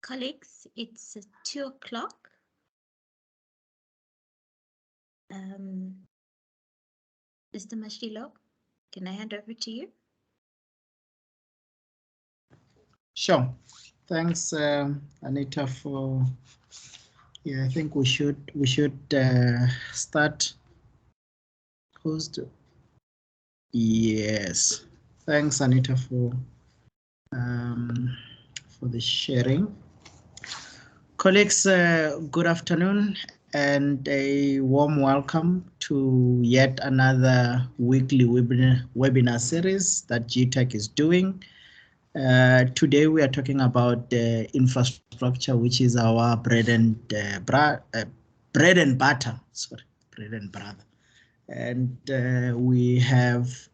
Colleagues, it's 2 o'clock. Mr. Mashilo, can I hand over to you? Sure. Thanks, Anita, for. Yeah, I think we should start. Host. Yes. Thanks, Anita, for the sharing. Colleagues, good afternoon and a warm welcome to yet another weekly webinar series that GTAC is doing. Today we are talking about infrastructure, which is our bread and butter. Sorry, bread and butter. And we have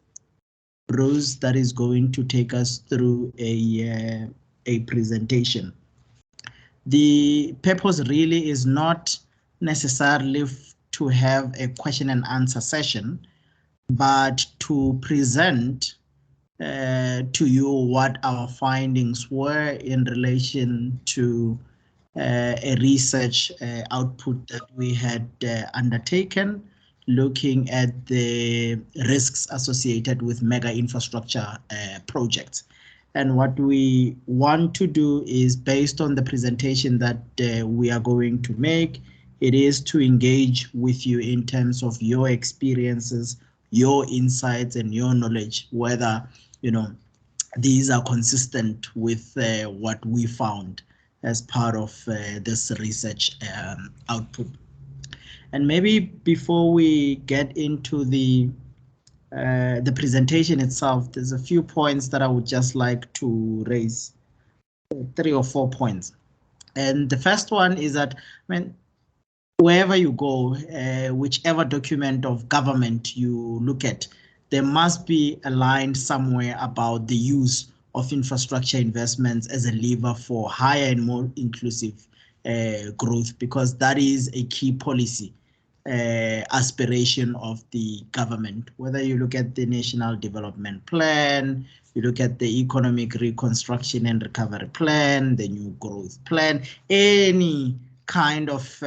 Bruce that is going to take us through a presentation. The purpose really is not necessarily to have a question and answer session, but to present to you what our findings were in relation to a research output that we had undertaken, looking at the risks associated with mega infrastructure projects. And what we want to do is, based on the presentation that we are going to make, it is to engage with you in terms of your experiences, your insights and your knowledge, whether these are consistent with what we found as part of this research output. And maybe before we get into the presentation itself, there's a few points that I would just like to raise, 3 or 4 points. And the first one is that, wherever you go, whichever document of government you look at, there must be a line somewhere about the use of infrastructure investments as a lever for higher and more inclusive growth, because that is a key policy aspiration of the government. Whether you look at the National Development Plan, you look at the Economic Reconstruction and Recovery Plan, the New Growth Plan, any kind of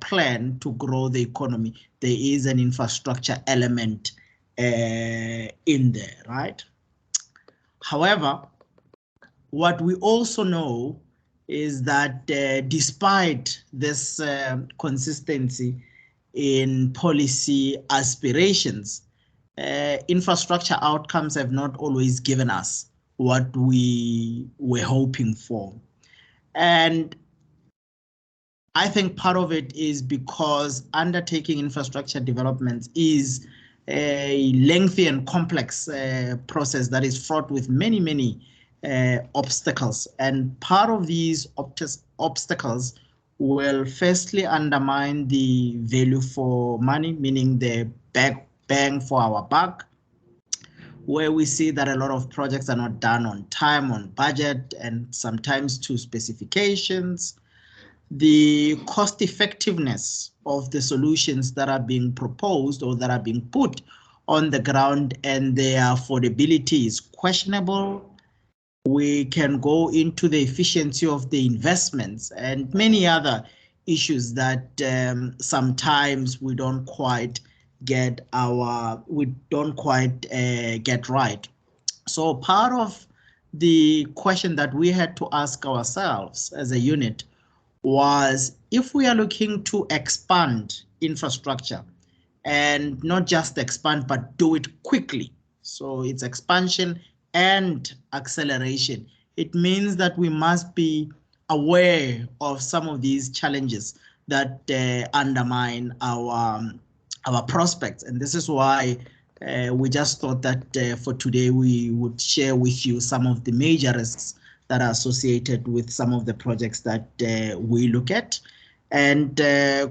plan to grow the economy, there is an infrastructure element in there, right? However, what we also know is that despite this consistency in policy aspirations, infrastructure outcomes have not always given us what we were hoping for. And I think part of it is because undertaking infrastructure development is a lengthy and complex process that is fraught with many obstacles. And part of these obstacles will firstly undermine the value for money, meaning the bang for our buck, where we see that a lot of projects are not done on time, on budget, and sometimes to specifications. The cost effectiveness of the solutions that are being proposed or that are being put on the ground, and their affordability is questionable. We can go into the efficiency of the investments and many other issues that sometimes we don't quite get get right. So part of the question that we had to ask ourselves as a unit was, if we are looking to expand infrastructure, and not just expand, but do it quickly, so it's expansion and acceleration, it means that we must be aware of some of these challenges that undermine our prospects. And this is why we just thought that for today we would share with you some of the major risks that are associated with some of the projects that we look at. And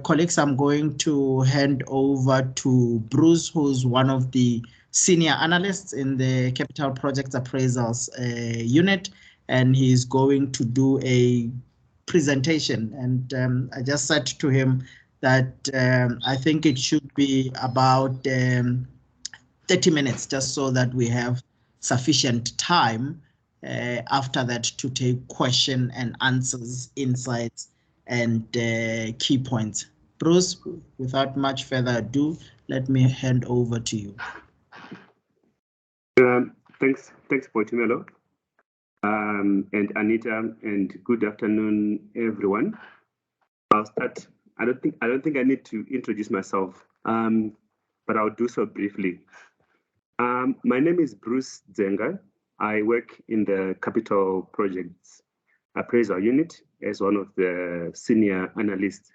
colleagues, I'm going to hand over to Bruce, who's one of the senior analysts in the Capital Projects Appraisals Unit, and he's going to do a presentation. And I just said to him that I think it should be about 30 minutes, just so that we have sufficient time after that to take question and answers, insights, and key points. Bruce, without much further ado, let me hand over to you. Thanks, Boitumelo, and Anita, and good afternoon, everyone. I'll start. I don't think I need to introduce myself, but I'll do so briefly. My name is Bruce Dzenga. I work in the Capital Projects Appraisal Unit as one of the senior analysts,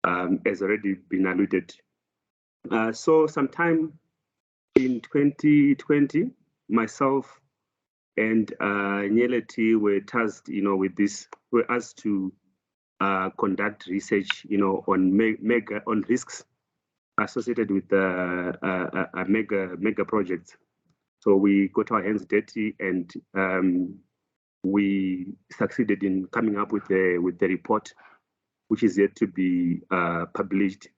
as already been alluded. So sometime in 2020, myself and Nyeleti were tasked, with this. Were asked to conduct research, on risks associated with mega projects. So we got our hands dirty, and we succeeded in coming up with the report, which is yet to be published.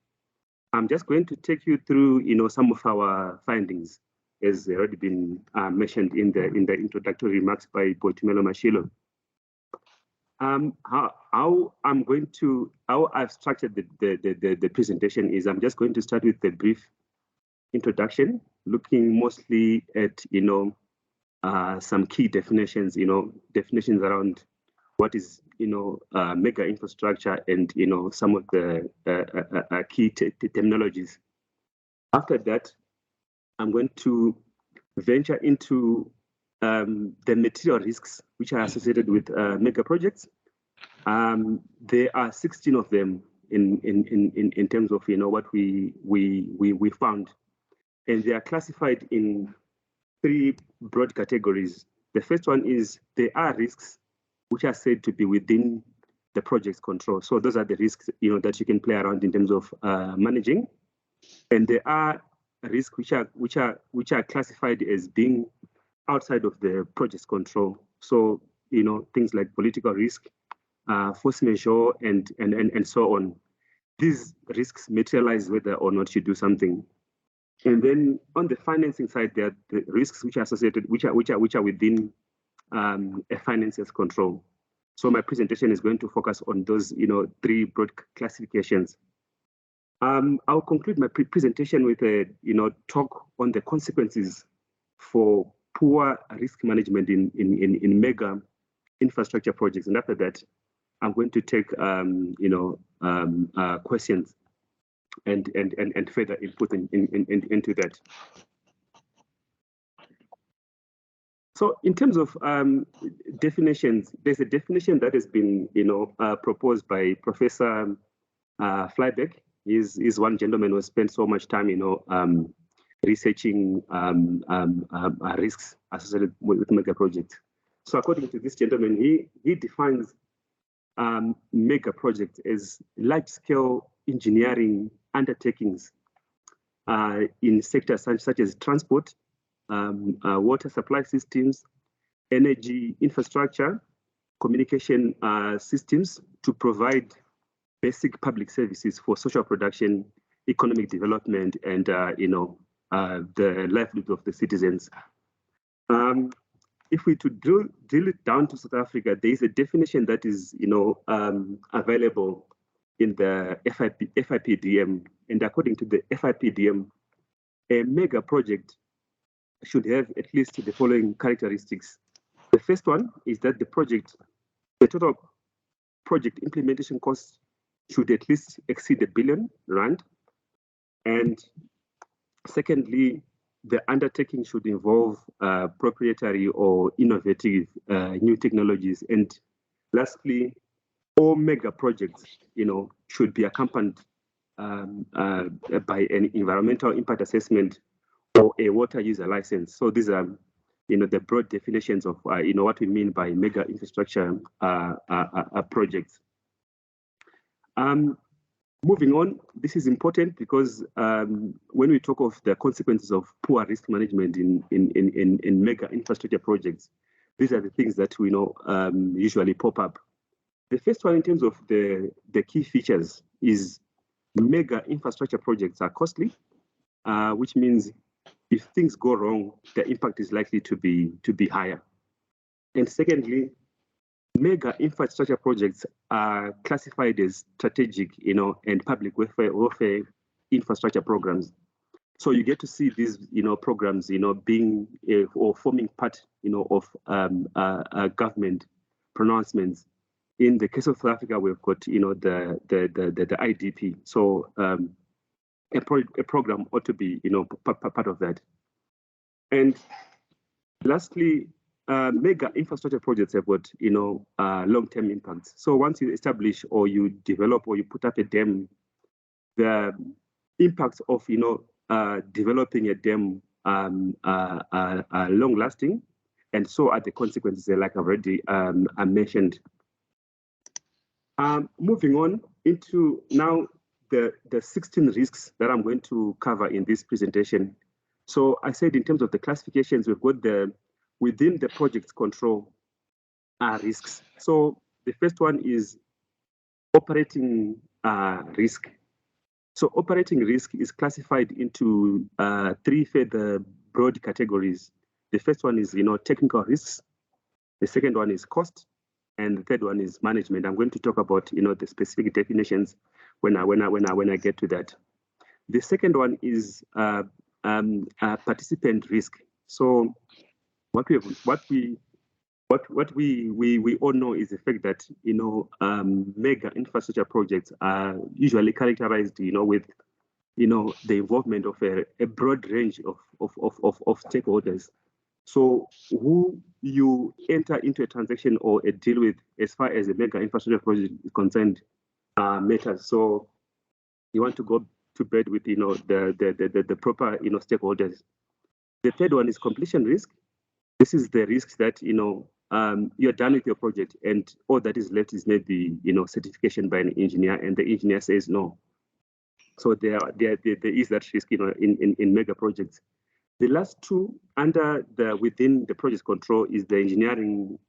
I'm just going to take you through, some of our findings, as already been mentioned in the introductory remarks by Boitumelo Mashilo. How I've structured the presentation is I'm just going to start with the brief introduction, looking mostly at some key definitions, definitions around what is mega infrastructure, and some of the key terminologies. After that, I'm going to venture into the material risks which are associated with mega projects. There are 16 of them in terms of what we found, and they are classified in 3 broad categories. The first one is there are risks which are said to be within the project's control. So those are the risks that you can play around in terms of managing, and there are risks which are classified as being outside of the project's control. So things like political risk, force majeure, and so on. These risks materialize whether or not you do something. And then on the financing side, there are the risks which are associated, which are within a financer's control. So my presentation is going to focus on those 3 broad classifications. I'll conclude my presentation with a talk on the consequences for poor risk management in mega infrastructure projects, and after that, I'm going to take questions and further input into that. So in terms of definitions, there's a definition that has been proposed by Professor Flybeck. He's one gentleman who spent so much time researching risks associated with mega projects. So according to this gentleman, he defines mega projects as large-scale engineering undertakings in sectors such as transport, water supply systems, energy infrastructure, communication systems to provide basic public services for social production, economic development, and the livelihood of the citizens. If we to drill it down to South Africa, there is a definition that is available in the FIPDM, and according to the FIPDM, a mega project should have at least the following characteristics. The first one is that the total project implementation cost should at least exceed R1 billion. And secondly, the undertaking should involve proprietary or innovative new technologies. And lastly, all mega projects, should be accompanied by an environmental impact assessment or a water user license. So these are, the broad definitions of, what we mean by mega infrastructure projects. Moving on, this is important because when we talk of the consequences of poor risk management in mega infrastructure projects, these are the things that we know usually pop up. The first one, in terms of the key features, is mega infrastructure projects are costly, which means if things go wrong, the impact is likely to be higher. And secondly, mega infrastructure projects are classified as strategic, and public welfare infrastructure programs. So you get to see these, programs, being or forming part, of government pronouncements. In the case of South Africa, we've got, the IDP. So a program ought to be, part of that. And lastly, mega infrastructure projects have got, long-term impacts. So once you establish or you develop or you put up a dam, the impacts of, developing a dam are long-lasting, and so are the consequences, like I've already mentioned. Moving on into now the 16 risks that I'm going to cover in this presentation. So I said in terms of the classifications, we've got within the project's control risks. So the first one is operating risk. So operating risk is classified into 3 further broad categories. The first one is, technical risks. The second one is cost, and the third one is management. I'm going to talk about, the specific definitions when I get to that. The second one is participant risk. So what we all know is the fact that mega infrastructure projects are usually characterized with the involvement of a broad range of stakeholders. So who you enter into a transaction or a deal with as far as a mega infrastructure project is concerned matters. So you want to go to bed with the proper stakeholders. The third one is completion risk. This is the risk that you're done with your project and all that is left is maybe certification by an engineer, and the engineer says no. So there is that risk in mega projects. The last two under within the project control is the engineering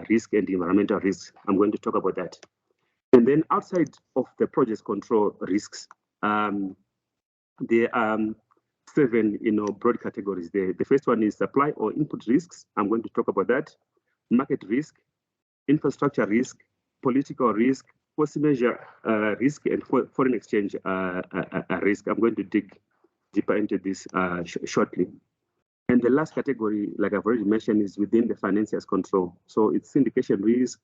risk and environmental risks. I'm going to talk about that. And then outside of the project control risks, there are 7 broad categories. The first one is supply or input risks. I'm going to talk about that. Market risk, infrastructure risk, political risk, policy measure risk, and foreign exchange risk. I'm going to dig deeper into this shortly. And the last category, like I've already mentioned, is within the financier's control. So it's syndication risk,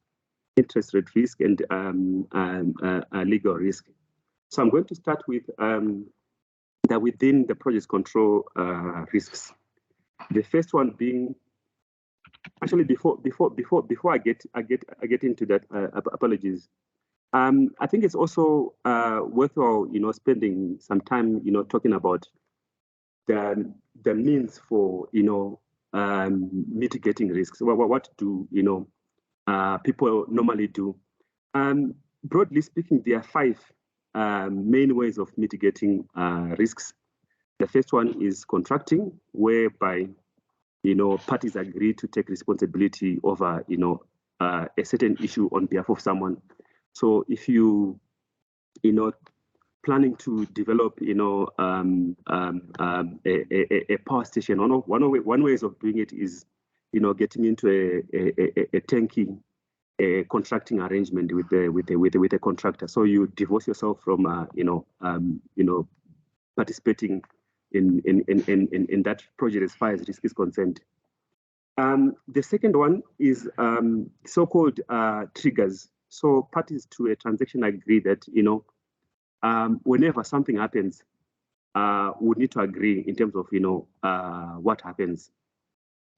interest rate risk, and legal risk. So I'm going to start with that within the project control risks. The first one being, actually before I get into that, apologies. I think it's also worthwhile, spending some time, talking about the means for, mitigating risks. What do people normally do? Broadly speaking, there are 5 main ways of mitigating risks. The first one is contracting, whereby parties agree to take responsibility over a certain issue on behalf of someone. So if you planning to develop a power station, one way of doing it is getting into a turnkey contracting arrangement with a contractor. So you divorce yourself from participating in that project as far as risk is concerned. The second one is so-called triggers. So parties to a transaction agree that whenever something happens, we need to agree in terms of what happens.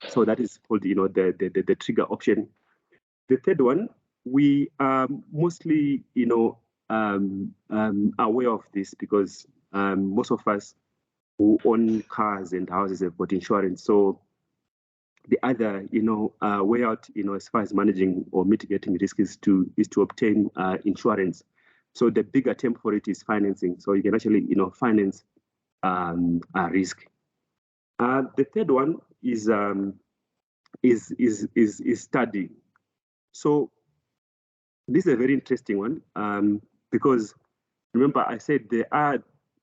So that is called the trigger option. The third one, we are mostly aware of this because most of us who own cars and houses have got insurance. So the other way out as far as managing or mitigating risk is to obtain insurance. So the bigger term for it is financing. So you can actually finance risk. The third one is study. So this is a very interesting one because remember I said there are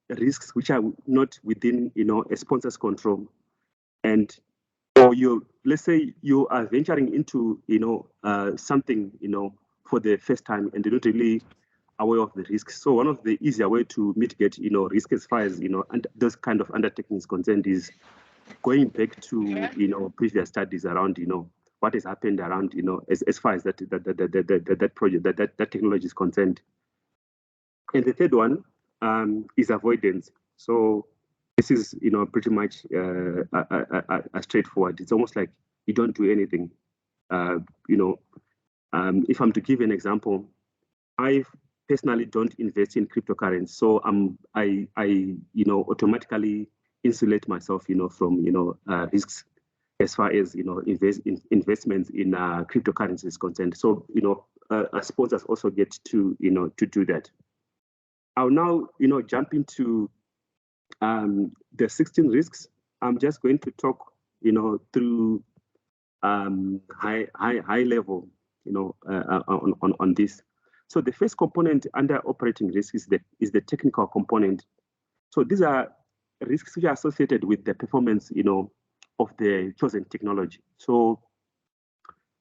risks which are not within a sponsor's control, and or you let's say you are venturing into, something, for the first time, and you're not really aware of the risks. So one of the easier way to mitigate, risk as far as, and those kind of undertakings concerned is going back to, previous studies around, what has happened around, as far as that project, that technology is concerned. And the third one is avoidance. So this is, pretty much a straightforward. It's almost like you don't do anything. If I'm to give an example, I personally don't invest in cryptocurrency, so I automatically insulate myself, from risks as far as investments in cryptocurrency is concerned. So sponsors also get to to do that. I'll now jump into the 16 risks. I'm just going to talk through high level on this. So the first component under operating risk is the technical component. So these are risks which are associated with the performance of the chosen technology. So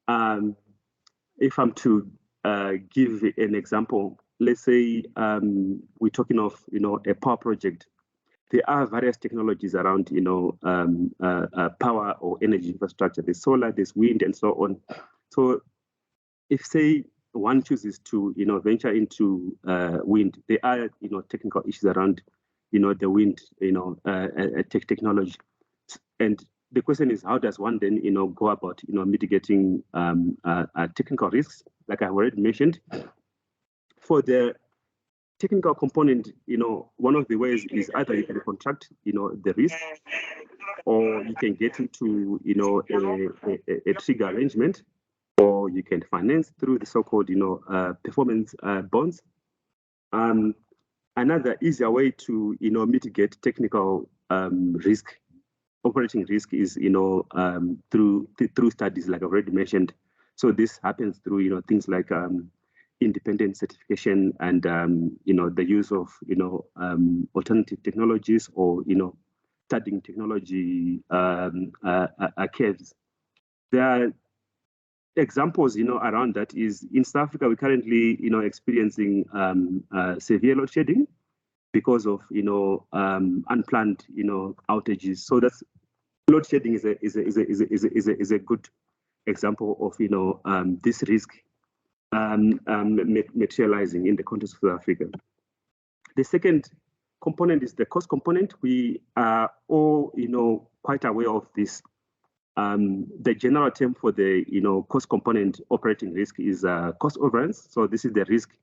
if I'm to give an example, let's say we're talking of a power project. There are various technologies around power or energy infrastructure. There's solar, there's wind, and so on. So if say one chooses to venture into wind, there are technical issues around the wind technology, and the question is, how does one then go about mitigating technical risks, like I've already mentioned. For the technical component, one of the ways is either you can contract the risk, or you can get into a trigger arrangement, or you can finance through the so-called performance bonds. Another easier way to mitigate technical risk, operating risk, is through studies, like I've already mentioned. So this happens through things like independent certification and the use of alternative technologies, or studying technology curves. There are examples around that. Is in South Africa, we're currently experiencing severe load shedding because of unplanned outages. So that's load shedding is a good example of this risk materializing in the context of South Africa. The second component is the cost component. We are all quite aware of this. The general term for the cost component operating risk is cost overruns. So this is the risk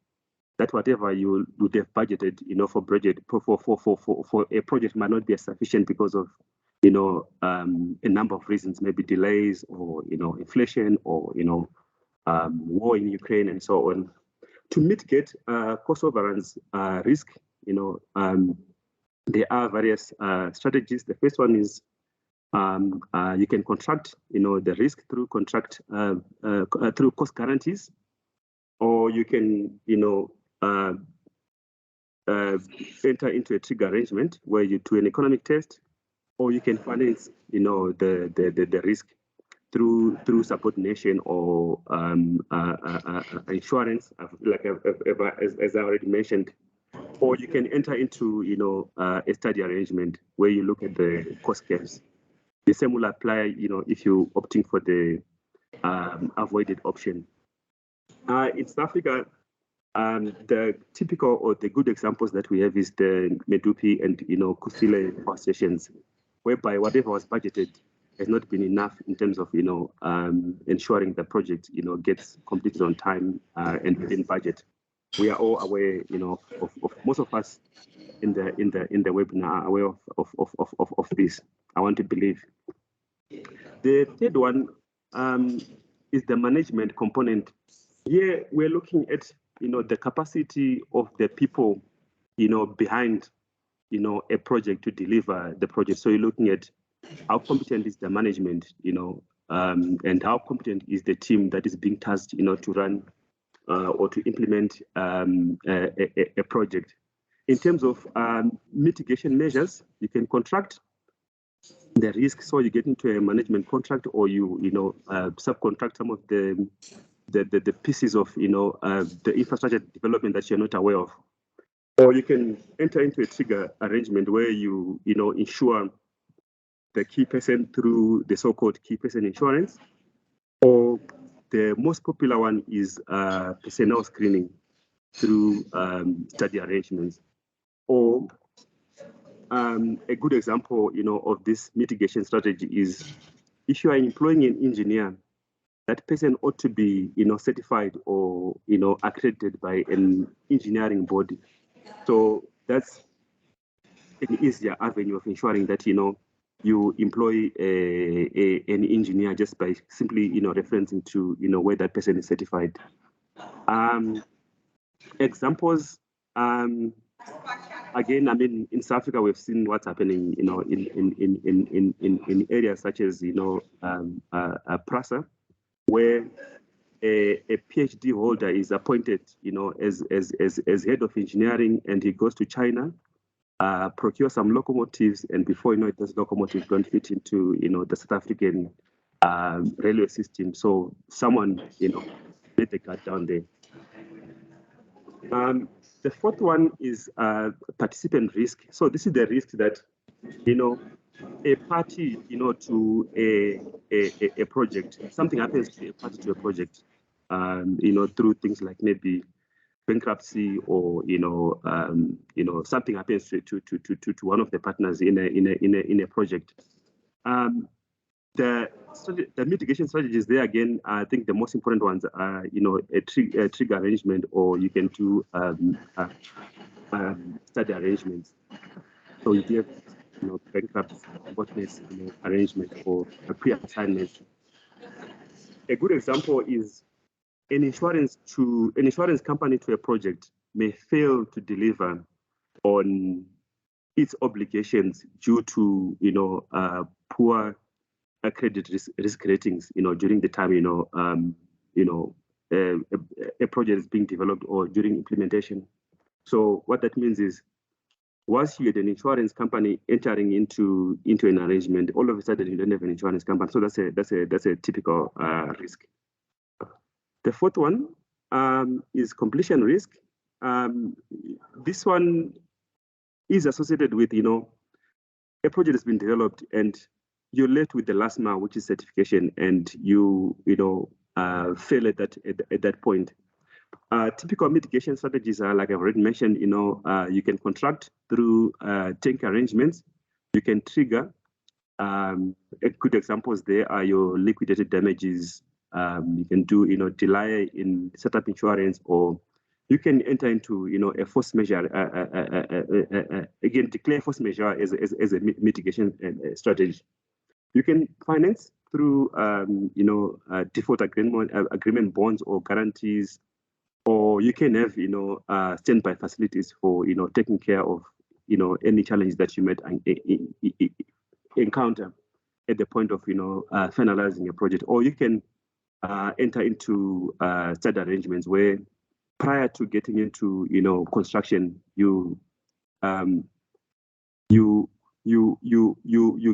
that whatever you would have budgeted for project for a project might not be sufficient because of a number of reasons, maybe delays, or inflation, or war in Ukraine, and so on. To mitigate cost overruns risk, there are various strategies. The first one is you can contract the risk through through cost guarantees, or you can enter into a trigger arrangement where you do an economic test, or you can finance the risk through subordination or insurance, like as I already mentioned, or you can enter into a study arrangement where you look at the cost curves. The same will apply if you're opting for the avoided option. In South Africa, the typical or the good examples that we have is the Medupi and Kusile power stations, whereby whatever was budgeted has not been enough in terms of ensuring the project gets completed on time and within budget. We are all aware of most of us in the webinar are aware of this. I want to believe. The third one is the management component. Here we're looking at the capacity of the people behind a project to deliver the project. So you're looking at how competent is the management, and how competent is the team that is being tasked, to run or to implement a project. In terms of mitigation measures, you can contract the risk. So you get into a management contract, or you subcontract some of the pieces of the infrastructure development that you're not aware of. Or you can enter into a trigger arrangement where you insure the key person through the so-called key person insurance. Or the most popular one is personnel screening through study arrangements. Or a good example, of this mitigation strategy is if you are employing an engineer, that person ought to be, certified or, accredited by an engineering body. So that's an easier avenue of ensuring that, you employ an engineer just by simply, referencing to, where that person is certified. Examples, again, I mean, in South Africa, we've seen what's happening, in areas such as, PRASA, where a PhD holder is appointed, as head of engineering, and he goes to China, procure some locomotives, and before you know it, those locomotives don't fit into, the South African railway system. So someone, let the cut down there. The fourth one is participant risk. So this is the risk that, a party, to a project, something happens to a party to a project, through things like maybe bankruptcy, or something happens to one of the partners in a project. The mitigation strategies there, again, I think the most important ones are, a trigger arrangement, or you can do study arrangements. So you give, bankruptcy, arrangement, or a pre-assignment. A good example is an insurance company to a project may fail to deliver on its obligations due to, poor credit risk ratings, during the time, a project is being developed or during implementation. So what that means is, once you get an insurance company entering into an arrangement, all of a sudden you don't have an insurance company. So that's a typical risk. The fourth one is completion risk. This one is associated with, a project has been developed and you're left with the last mile, which is certification, and you fail at that point. Typical mitigation strategies are, like I've already mentioned, you can contract through tank arrangements. You can trigger. Good examples there are your liquidated damages. You can do, delay in setup insurance, or you can enter into, a force measure. Again, declare force measure as a mitigation strategy. You can finance through, default agreement bonds or guarantees, or you can have, standby facilities for, taking care of, any challenge that you might encounter at the point of, finalizing a project. Or you can enter into study arrangements where, prior to getting into, construction, you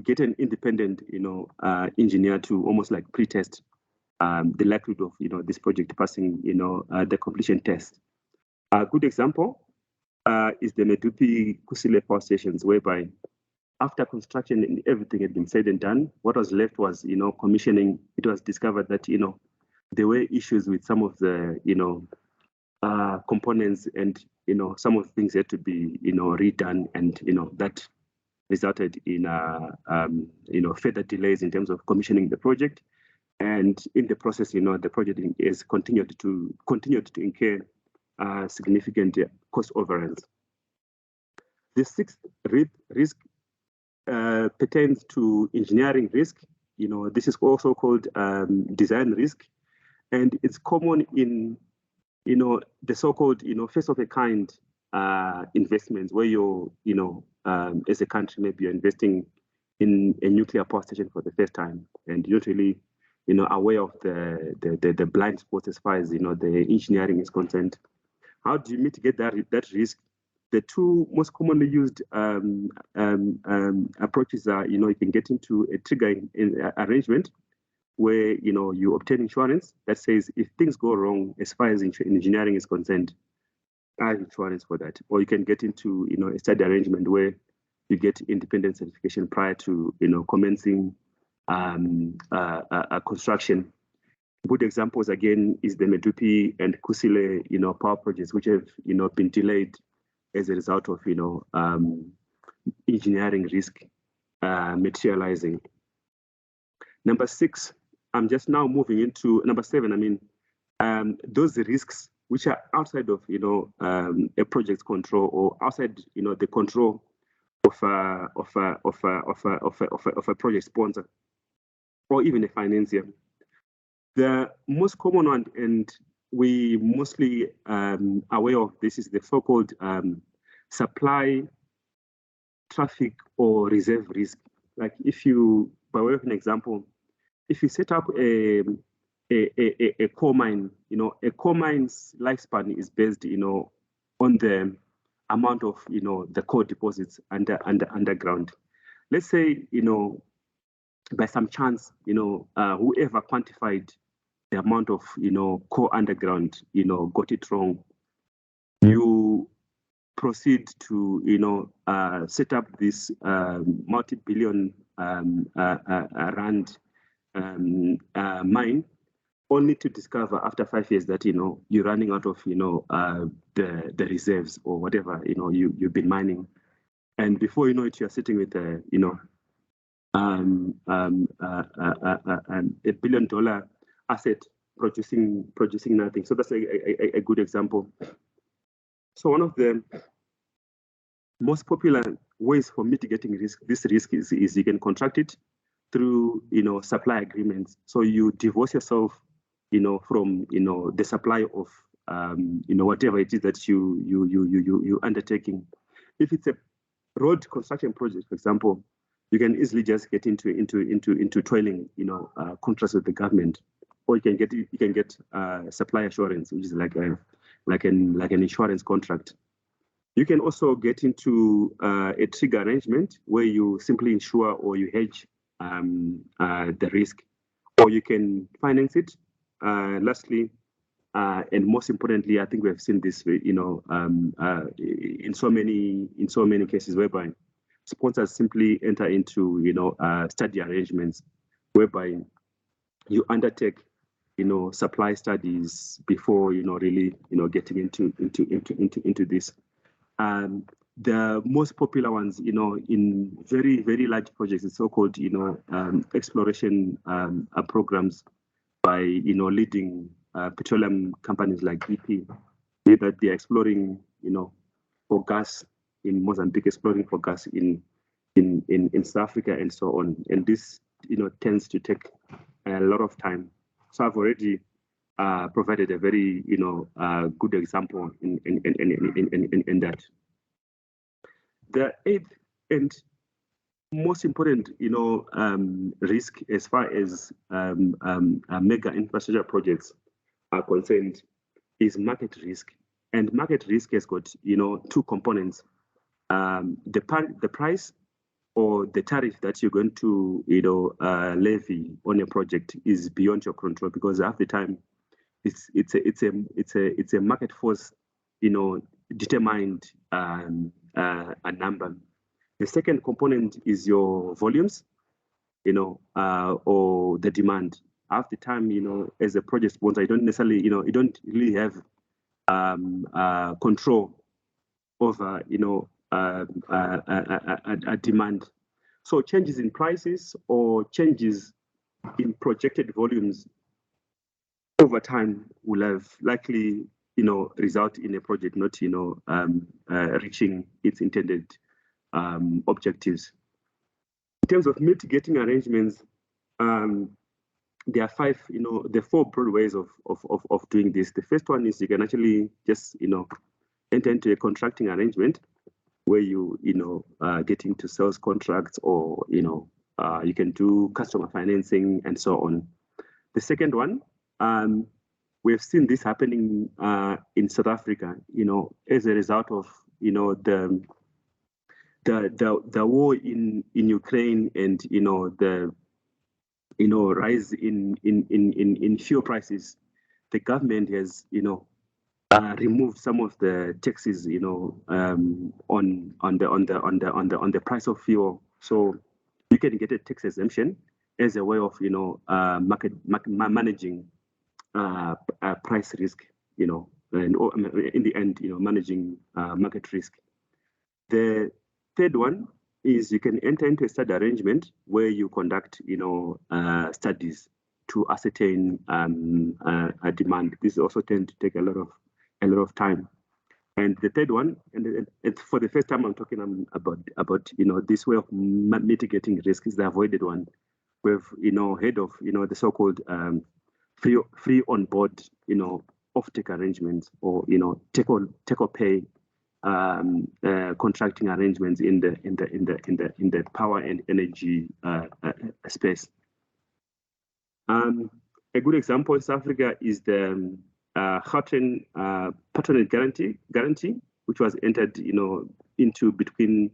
get an independent, engineer to almost like pre-test the likelihood of, this project passing, the completion test. A good example is the Medupi-Kusile power stations, whereby after construction and everything had been said and done, what was left was, commissioning. It was discovered that, there were issues with some of the, components, and, some of the things had to be, redone, and, that resulted in, further delays in terms of commissioning the project. And in the process, the project is continued to incur significant cost overruns. The sixth risk pertains to engineering risk. This is also called design risk, and it's common in, the so-called, first of a kind investments, where you're, as a country, maybe you're investing in a nuclear power station for the first time, and you're not really, aware of the blind spots as far as, the engineering is concerned. How do you mitigate that risk? The two most commonly used approaches are, you can get into a triggering arrangement where, you obtain insurance that says if things go wrong as far as engineering is concerned, I have insurance for that. Or you can get into, a study arrangement where you get independent certification prior to, commencing construction. Good examples again is the Medupi and Kusile, power projects, which have, been delayed as a result of, engineering risk materializing. Number 6, I'm just now moving into number 7. I mean, those risks which are outside of, a project's control, or outside, the control of a project sponsor, or even a financier. The most common one, and we mostly aware of this, is the so-called supply, traffic, or reserve risk. Like if you, by way of an example, if you set up a coal mine, a coal mine's lifespan is based, on the amount of, the coal deposits underground. Let's say, by some chance, whoever quantified the amount of, coal underground, got it wrong. You proceed to, set up this multi-billion rand mine, only to discover after 5 years that, you're running out of, the reserves or whatever, you've been mining. And before you know it, you're sitting with, a $1 billion asset producing nothing. So that's a good example. So one of the most popular ways for mitigating this risk is you can contract it through, supply agreements. So you divorce yourself, from, the supply of, whatever it is that you undertaking. If it's a road construction project, for example, you can easily just get into toiling, contracts with the government, or you can get supply assurance, which is like an insurance contract. You can also get into a trigger arrangement where you simply insure or you hedge the risk, or you can finance it. Lastly, and most importantly, I think we have seen this, in so many cases whereby sponsors simply enter into, study arrangements whereby you undertake, supply studies before, really, getting into this. The most popular ones, in very, very large projects, is so-called, exploration programs by, leading petroleum companies like BP, that they're exploring, for gas in Mozambique, exploring for gas in South Africa, and so on. And this, tends to take a lot of time. So I've already provided a very, good example in that. The 8th and most important, risk as far as mega infrastructure projects are concerned is market risk. And market risk has got, 2 components: the price, or the tariff that you're going to, levy on a project is beyond your control, because half the time it's a market force, determined a number. The second component is your volumes, or the demand. Half the time, as a project sponsor, you don't necessarily, you don't really have control over, a demand. So changes in prices or changes in projected volumes over time will have likely, result in a project not, reaching its intended objectives. In terms of mitigating arrangements, there are 5, there are 4 broad ways of doing this. The first one is you can actually just, enter into a contracting arrangement where you, get into sales contracts, or, you can do customer financing and so on. The second one, we've seen this happening in South Africa, as a result of you know, the war in Ukraine and, you know, the, you know, rise in fuel prices, the government has, you know, removed some of the taxes, you know, on the price of fuel. So you can get a tax exemption as a way of, you know, managing price risk, you know, and in the end, you know, managing market risk. The third one is you can enter into a study arrangement where you conduct, you know, studies to ascertain a demand. This also tends to take a lot of time. And the third one, and for the first time I'm talking about you know, this way of mitigating risk, is the avoided one. We've, you know, heard of, you know, the so-called free on board, you know, off-take arrangements, or, you know, take or pay contracting arrangements in the power and energy space. A good example in South Africa is the Gauteng patronage guarantee, which was entered, you know, into between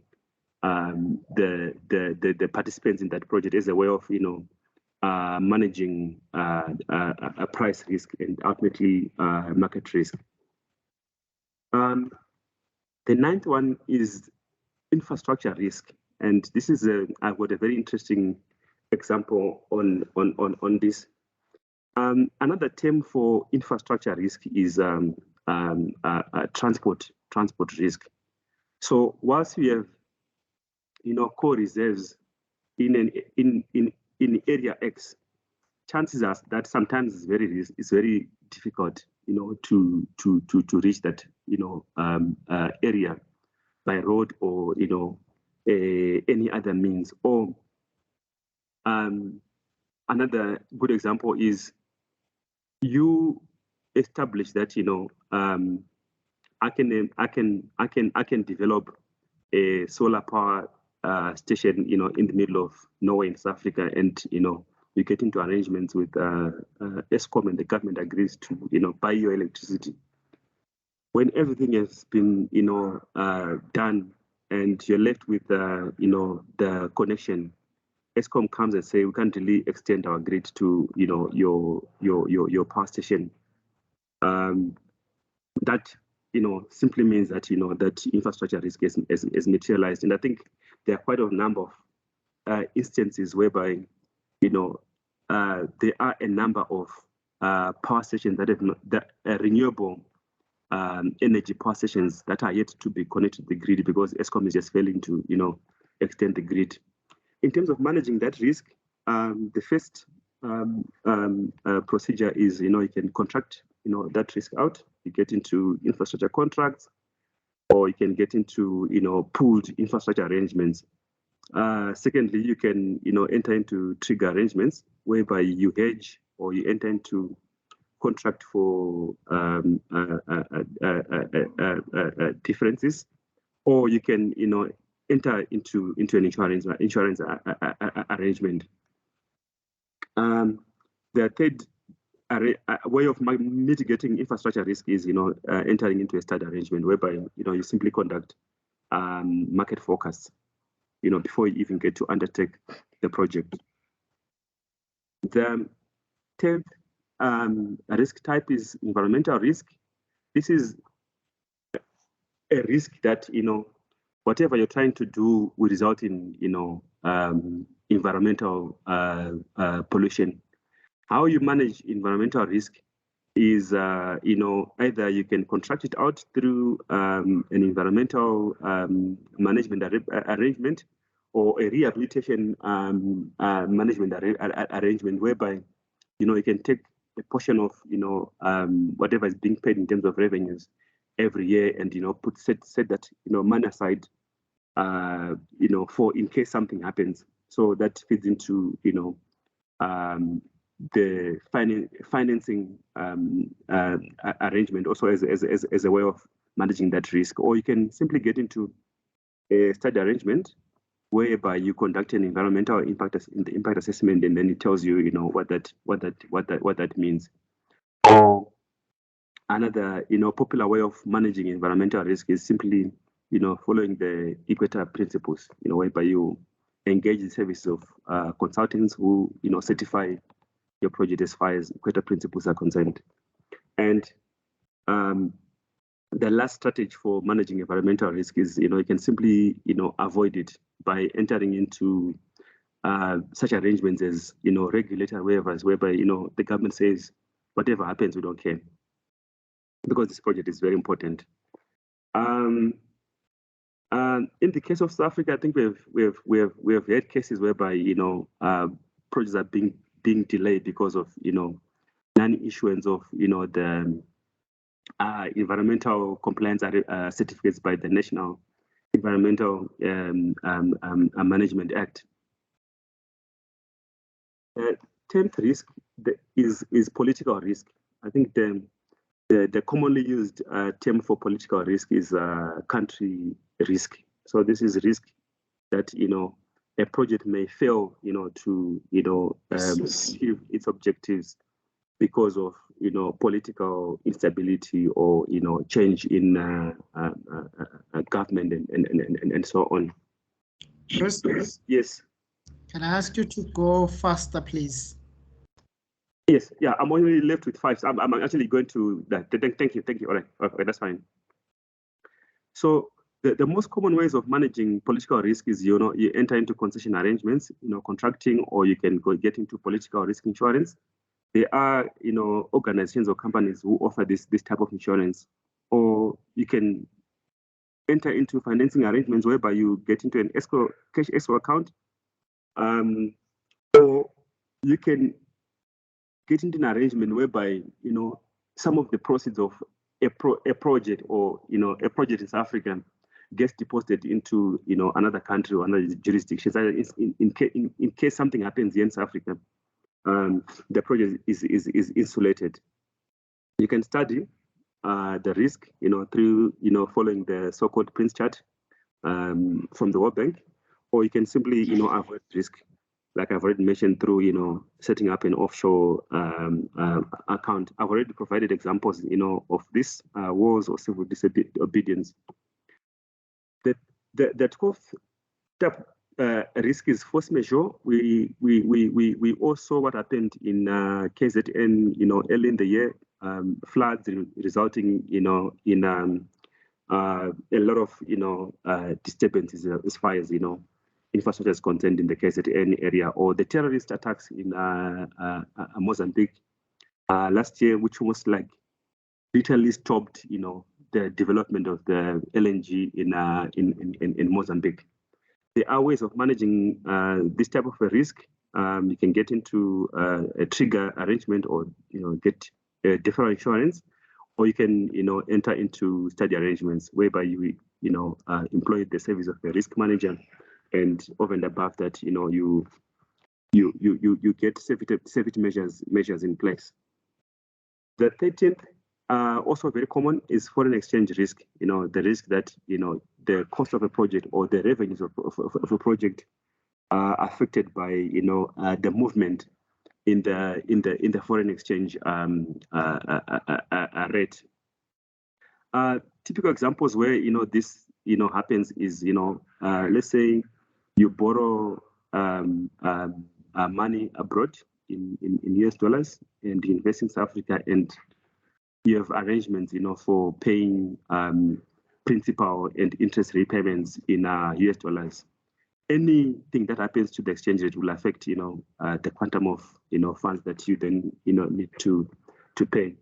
the participants in that project as a way of, you know, managing a price risk and ultimately market risk. The ninth one is infrastructure risk, and this is I've got a very interesting example on this. Another term for infrastructure risk is transport risk. So whilst we have, you know, core reserves in area X, chances are that sometimes it's very difficult, you know, to reach that, you know, area by road or, you know, any other means. Or another good example is you establish that, you know, I can develop a solar power station, you know, in the middle of nowhere in South Africa, and, you know, you get into arrangements with Eskom, and the government agrees to, you know, buy your electricity. When everything has been, you know, done, and you're left with, you know, the connection, Eskom comes and say, we can't really extend our grid to, you know, your power station. That, you know, simply means that, you know, that infrastructure risk is materialized. And I think there are quite a number of instances whereby, you know, there are a number of power stations that have renewable energy power stations that are yet to be connected to the grid because Eskom is just failing to, you know, extend the grid. In terms of managing that risk, the first procedure is, you know, you can contract, you know, that risk out. You get into infrastructure contracts, or you can get into, you know, pooled infrastructure arrangements. Secondly, you can, you know, enter into trigger arrangements whereby you hedge or you enter into contract for differences, or you can, you know, enter into an insurance arrangement. The third way of mitigating infrastructure risk is, you know, entering into a study arrangement whereby, you know, you simply conduct market forecasts, you know, before you even get to undertake the project. The third risk type is environmental risk. This is a risk that, you know, whatever you're trying to do will result in, you know, environmental pollution. How you manage environmental risk is, you know, either you can contract it out through an environmental management arrangement, or a rehabilitation management arrangement, whereby, you know, you can take a portion of, you know, whatever is being paid in terms of revenues every year, and, you know, set that, you know, money aside, you know, for in case something happens. So that feeds into, you know, the financing arrangement also as a way of managing that risk. Or you can simply get into a study arrangement whereby you conduct an environmental impact assessment, and then it tells you, you know, what that means. Or another, you know, popular way of managing environmental risk is simply following the Equator principles, whereby you engage the service of consultants who, certify your project as far as Equator principles are concerned. And the last strategy for managing environmental risk is, you can simply, avoid it by entering into such arrangements as, regulatory waivers, whereby, the government says, whatever happens, we don't care, because this project is very important. In the case of South Africa, I think we have had cases whereby, projects are being delayed because of, non-issuance of, the environmental compliance certificates by the National Environmental Management Act. 10th risk is political risk. I think the commonly used term for political risk is country risk. So this is risk that a project may fail to achieve its objectives because of political instability or change in government and so on. Bruce, Yes. can I ask you to go faster, please? Yes, yeah, I'm only left with 5. So I'm actually going to that. Thank you. All right, okay, that's fine. So the most common ways of managing political risk is, you enter into concession arrangements, contracting, or you can get into political risk insurance. There are, organizations or companies who offer this type of insurance, or you can enter into financing arrangements whereby you get into an cash escrow account, or you can get into an arrangement whereby some of the proceeds of a project or a project in South Africa gets deposited into another country or another jurisdiction. So in case something happens here in South Africa, the project is insulated. You can study the risk through following the so-called Prince chart from the World Bank, or you can simply avoid risk, like I've already mentioned, through setting up an offshore account. I've already provided examples of this, wars or civil disobedience. The 12th step risk is force majeure. We all saw what happened in KZN early in the year, floods resulting in a lot of disturbances as far as infrastructure is concerned in the KZN area, or the terrorist attacks in Mozambique last year, which was like literally stopped the development of the LNG in Mozambique. There are ways of managing this type of a risk. You can get into a trigger arrangement, or get deferral insurance, or you can enter into study arrangements whereby you employ the service of a risk manager, and over and above that you get safety measures in place. The 13th, also very common, is foreign exchange risk. The risk that the cost of a project or the revenues of a project are affected by the movement in the foreign exchange rate. Typical examples where this happens is let's say you borrow money abroad in US dollars and you invest in South Africa, and you have arrangements for paying principal and interest repayments in US dollars. Anything that happens to the exchange rate will affect the quantum of funds that you then need to pay.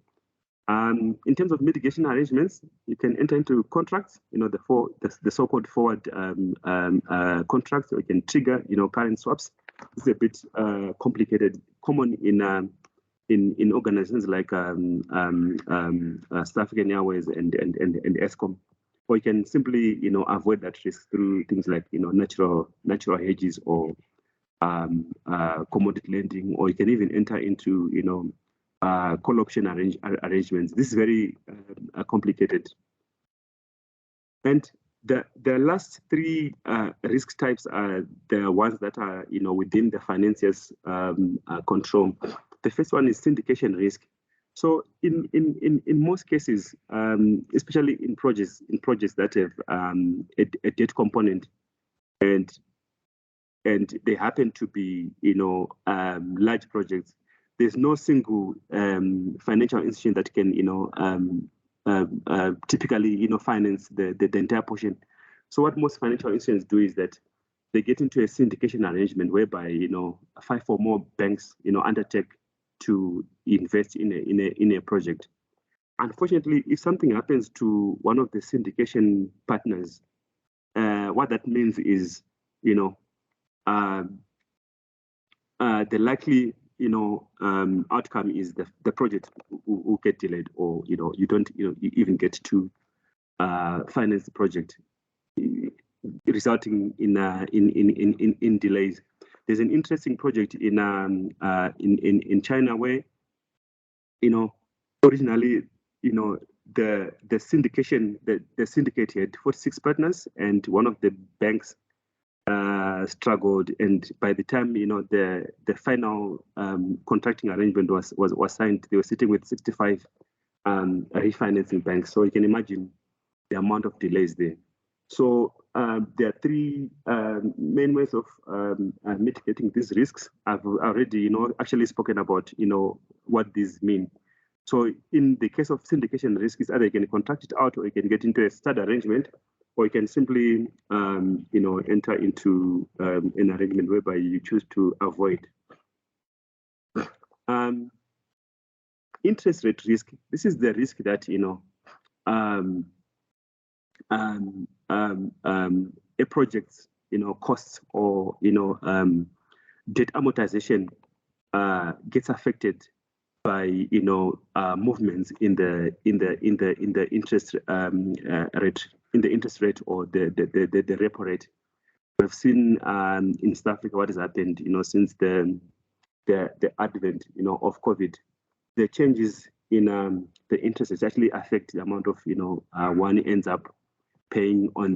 In terms of mitigation arrangements, you can enter into contracts, the so-called forward contracts, or you can trigger current swaps. It's a bit complicated, common in organizations like South African Airways and Eskom. Or you can simply avoid that risk through things like natural hedges or commodity lending, or you can even enter into call option arrangements. This is very complicated. And the last 3 risk types are the ones that are within the financier's control. The first one is syndication risk. So in most cases, especially in projects that have a debt component, and they happen to be large projects, there's no single financial institution that can typically finance the entire portion. So what most financial institutions do is that they get into a syndication arrangement whereby 5 or more banks undertake to invest in a project. Unfortunately, if something happens to one of the syndication partners, what that means is the likely outcome is the project will get delayed, or you don't even get to finance the project, resulting in delays. There's an interesting project in China where originally the syndicate had 46 partners, and one of the banks struggled, and by the time the final contracting arrangement was signed, they were sitting with 65 refinancing banks. So you can imagine the amount of delays there. So there are 3 main ways of mitigating these risks. I've already actually spoken about what these mean. So in the case of syndication risk, is either you can contract it out, or you can get into a stud arrangement, or you can simply enter into an arrangement whereby you choose to avoid. Interest rate risk. This is the risk that a project's costs or debt amortization gets affected by movements in the interest rate, in the interest rate or the repo rate. We've seen in South Africa what has happened since the advent of COVID. The changes in the interest rates actually affect the amount of one ends up paying on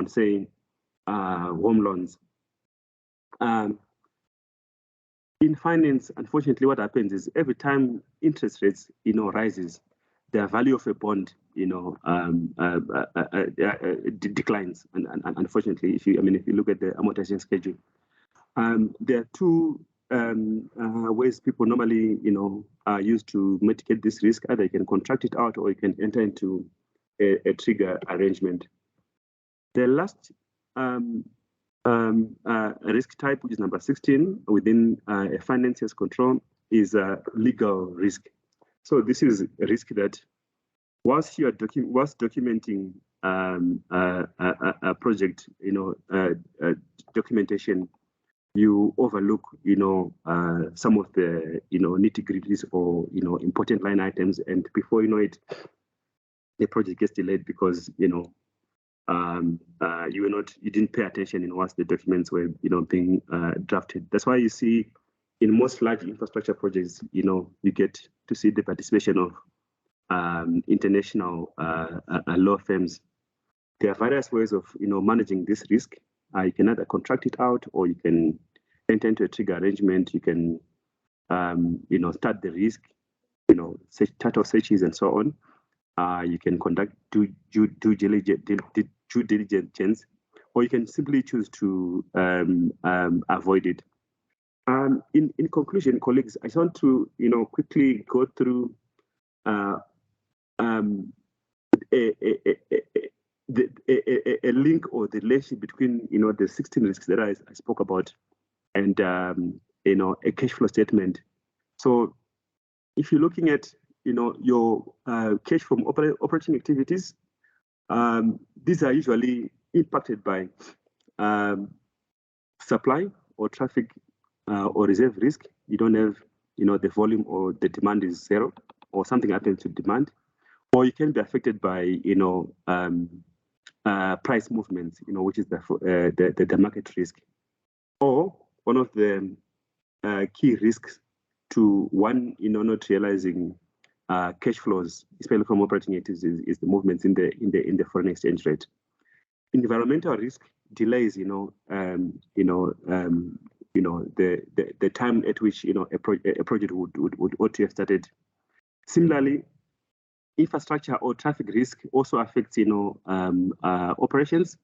say home loans. In finance, unfortunately, what happens is every time interest rates rises, the value of a bond declines. And unfortunately, if you look at the amortization schedule, there are 2 ways people normally use to mitigate this risk. Either you can contract it out, or you can enter into a trigger arrangement. The last risk type, which is number 16 within a financier's control, is legal risk. So this is a risk that whilst you are documenting a project documentation, you overlook some of the nitty-gritties or important line items, and before you know it, the project gets delayed because you didn't pay attention whilst the documents were being drafted. That's why you see in most large infrastructure projects, you get to see the participation of international law firms. There are various ways of managing this risk. You can either contract it out, or you can enter into a trigger arrangement. You can start the risk, title searches and so on. You can conduct due diligence, or you can simply choose to avoid it. In conclusion, colleagues, I just want to quickly go through a link or the relationship between the 16 risks that I spoke about and a cash flow statement. So if you're looking at your cash from operating activities, these are usually impacted by supply or traffic or reserve risk. You don't have the volume, or the demand is 0, or something happens to demand, or you can be affected by price movements, which is the market risk. Or one of the key risks to one not realizing cash flows, especially from operating activities, is the movements in the foreign exchange rate. Environmental risk, delays, the time at which a project would ought to have started. Similarly, infrastructure or traffic risk also affects operations.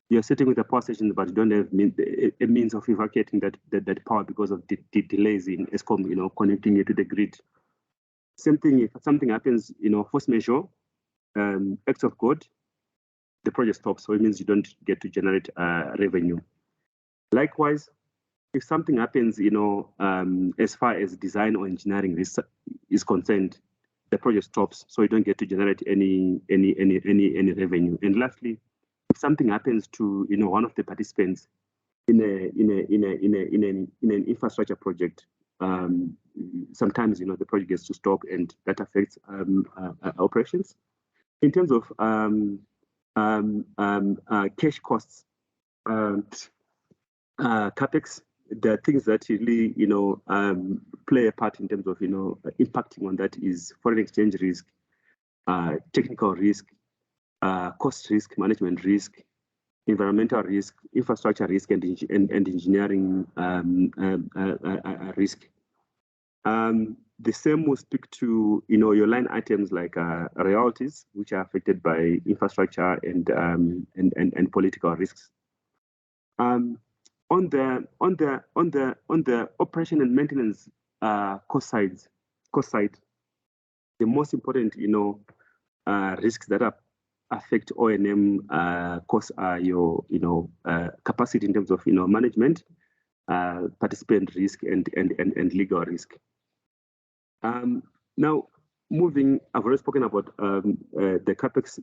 You're sitting with a power station, but you don't have a means of evacuating that power because of the delays in ESCOM, connecting it to the grid. Same thing, if something happens, force majeure, acts of God, the project stops, so it means you don't get to generate revenue. Likewise, if something happens, as far as design or engineering risk is concerned, the project stops, so you don't get to generate any revenue. And lastly, if something happens to one of the participants in an infrastructure project, sometimes the project gets to stop, and that affects operations. In terms of cash costs, capex, there are things that really play a part in terms of impacting on that is foreign exchange risk, technical risk, cost risk, management risk, environmental risk, infrastructure risk, and engineering risk. The same will speak to your line items like royalties, which are affected by infrastructure and political risks. On the operation and maintenance cost side, the most important risks that affect O&M costs are your capacity in terms of management, participant risk, and legal risk. Now moving, I've already spoken about the capex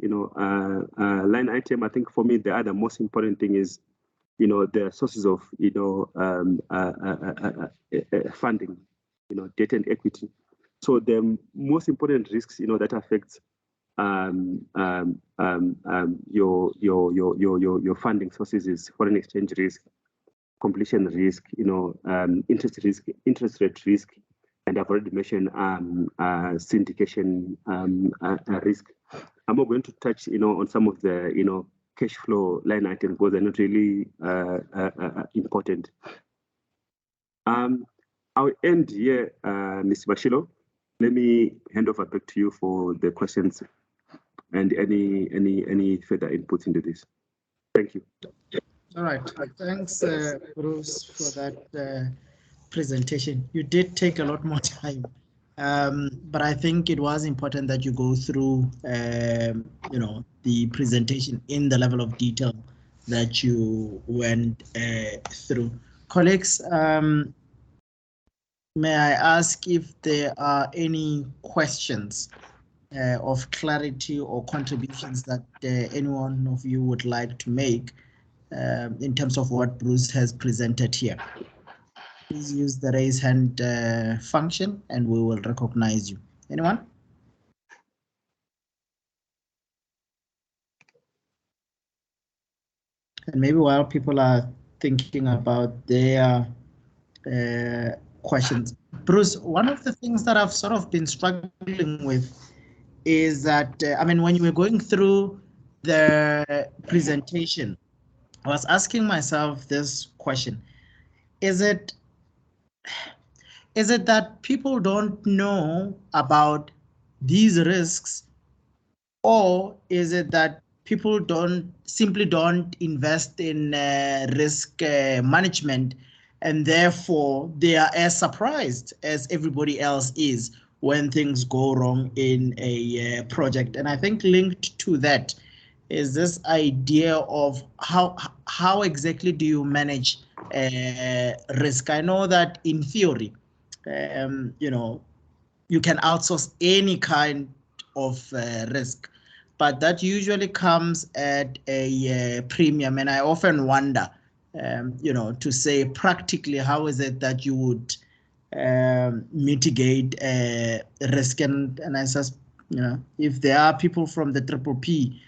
line item. I think for me the other most important thing is the sources of funding, debt and equity. So the most important risks that affect your funding sources is foreign exchange risk, completion risk, interest rate risk, and I've already mentioned syndication risk. I'm not going to touch on some of the cash flow line items because they're not really important. I'll end here, Mr. Bashilo. Let me hand over back to you for the questions and any further input into this. Thank you. All right. Thanks, Bruce, for that presentation. You did take a lot more time, but I think it was important that you go through, the presentation in the level of detail that you went through. Colleagues, may I ask if there are any questions of clarity or contributions that any one of you would like to make in terms of what Bruce has presented here? Please use the raise hand function and we will recognize you. Anyone? And maybe while people are thinking about their questions, Bruce, one of the things that I've sort of been struggling with is that, when you were going through the presentation, I was asking myself this question. Is it that people don't know about these risks, or is it that people simply don't invest in risk management, and therefore they are as surprised as everybody else is when things go wrong in a project? And I think linked to that is this idea of how exactly do you manage risk? I know that in theory, you can outsource any kind of risk, but that usually comes at a premium. And I often wonder, to say practically, how is it that you would mitigate risk? And I says, if there are people from the PPP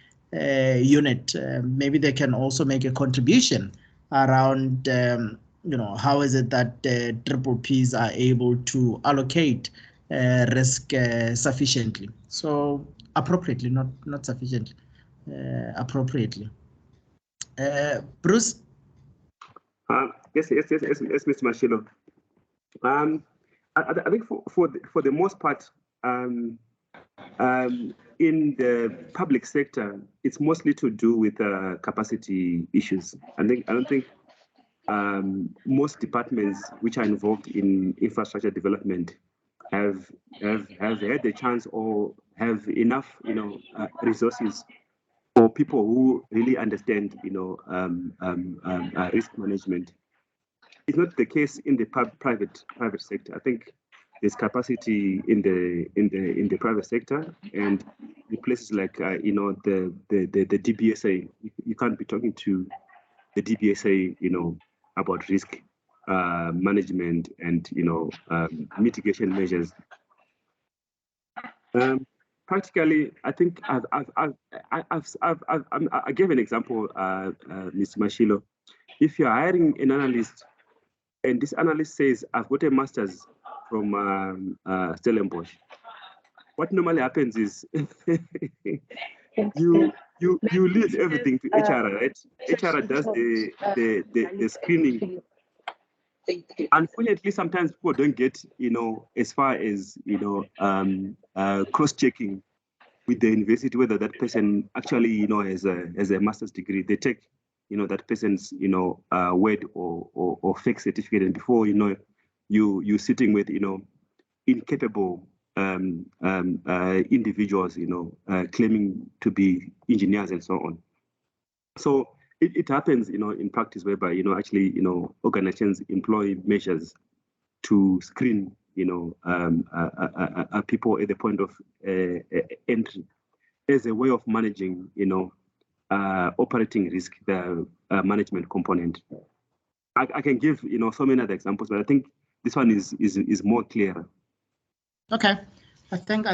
unit, maybe they can also make a contribution around, how is it that PPPs are able to allocate risk sufficiently? So appropriately, not sufficiently, appropriately. Bruce? Yes, Mr. Mashilo. I think for the most part, in the public sector, it's mostly to do with capacity issues. I don't think most departments which are involved in infrastructure development have had the chance or have enough, resources for people who really understand, risk management. It's not the case in the private sector. I think there's capacity in the private sector, and in places like the DBSA. You can't be talking to the DBSA, about risk management and mitigation measures. Practically, I think I gave an example, Mr. Mashilo. If you're hiring an analyst, and this analyst says, "I've got a master's from Stellenbosch," what normally happens is you leave everything to HR, right? HR does the screening. Unfortunately, sometimes people don't get, as far as, cross-checking with the university whether that person actually, has a master's degree. They take, that person's, word or fake certificate, and before you're sitting with, incapable individuals, claiming to be engineers and so on. So it happens, in practice, whereby, actually, organizations employ measures to screen, people at the point of entry as a way of managing, operating risk, the management component. I can give, so many other examples, but I think this one is more clear. Okay. I think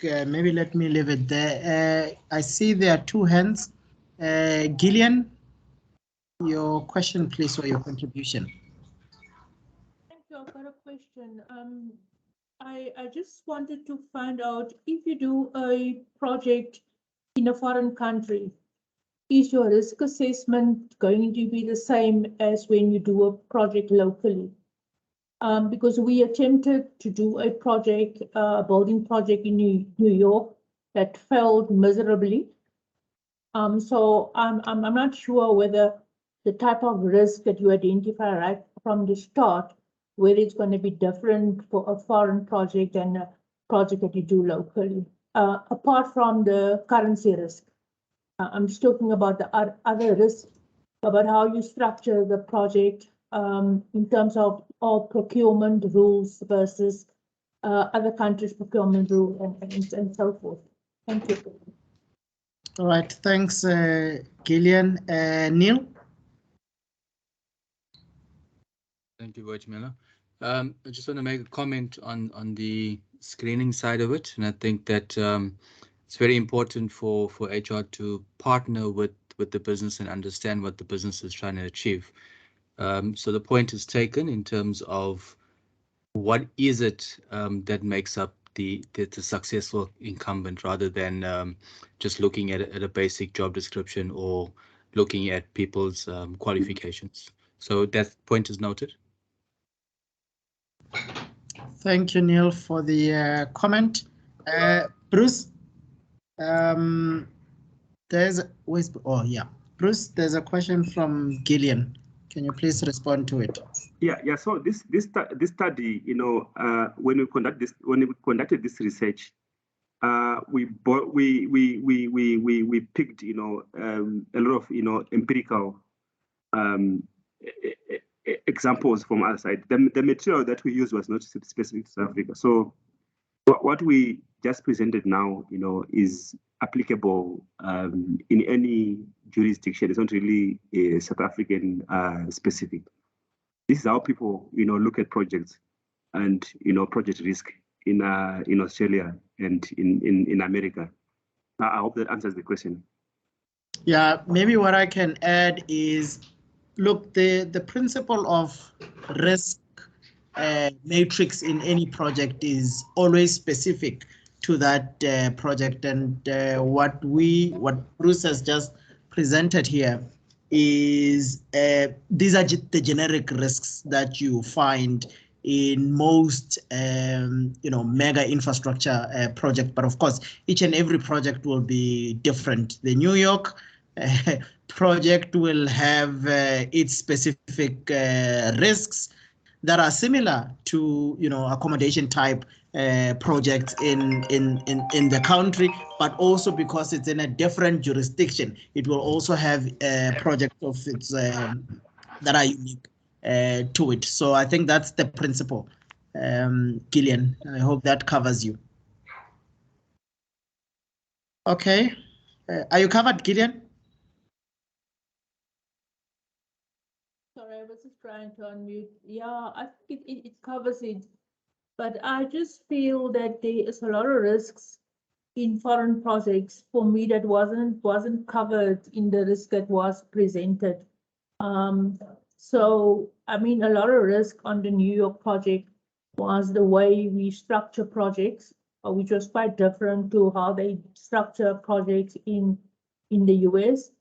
maybe let me leave it there. I see there are two hands. Gillian, your question, please, or your contribution. Thank you. I've got a question. I just wanted to find out, if you do a project in a foreign country, is your risk assessment going to be the same as when you do a project locally? Because we attempted to do a project, a building project in New York that failed miserably. So I'm not sure whether the type of risk that you identify right from the start, whether it's going to be different for a foreign project and a project that you do locally, apart from the currency risk. I'm just talking about the other risks, about how you structure the project in terms of procurement rules versus other countries' procurement rules and so forth. Thank you. All right, thanks, Gillian. Neil? Thank you, Vice Miller. I just want to make a comment on the screening side of it, and I think that it's very important for HR to partner with the business and understand what the business is trying to achieve. So the point is taken in terms of what is it that makes up the successful incumbent, rather than just looking at a basic job description or looking at people's qualifications. So that point is noted. Thank you, Neil, for the comment. Bruce, Bruce, there's a question from Gillian. Can you please respond to it? Yeah. So this study, when we conducted this research, we picked, a lot of, empirical examples from our side. The material that we used was not specific to South Africa. So what we just presented now, is applicable in any jurisdiction. It's not really South African specific. This is how people, look at projects and, project risk in Australia and in America. I hope that answers the question. Yeah, maybe what I can add is, look, the principle of risk matrix in any project is always specific to that project, and what Bruce has just presented here is these are the generic risks that you find in most mega infrastructure project, but of course each and every project will be different. The New York project will have its specific risks that are similar to accommodation type projects in the country, but also because it's in a different jurisdiction, it will also have projects of its that are unique to it. So I think that's the principle. Gillian, I hope that covers you. Okay, are you covered, Gillian? Sorry, I was just trying to unmute. Yeah, I think it covers it. But I just feel that there is a lot of risks in foreign projects for me that wasn't covered in the risk that was presented. So I mean, a lot of risk on the New York project was the way we structure projects, which was quite different to how they structure projects in the US.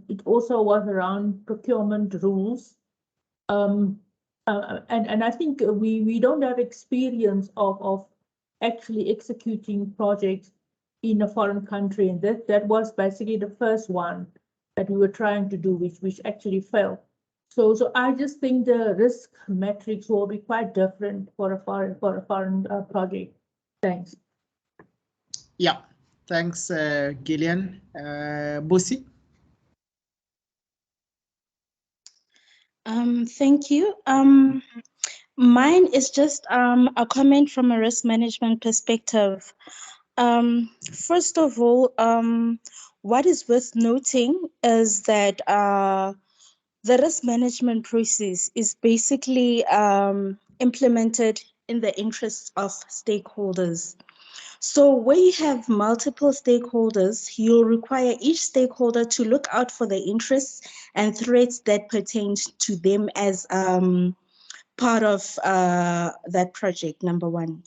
It also was around procurement rules. And I think we don't have experience of actually executing projects in a foreign country, and that was basically the first one that we were trying to do, which actually failed. So I just think the risk metrics will be quite different for a foreign project. Thanks. Yeah, thanks, Gillian. Busi? Thank you. Mine is just a comment from a risk management perspective. First of all, what is worth noting is that the risk management process is basically implemented in the interests of stakeholders. So where you have multiple stakeholders, you'll require each stakeholder to look out for the interests and threats that pertain to them as part of that project, number one.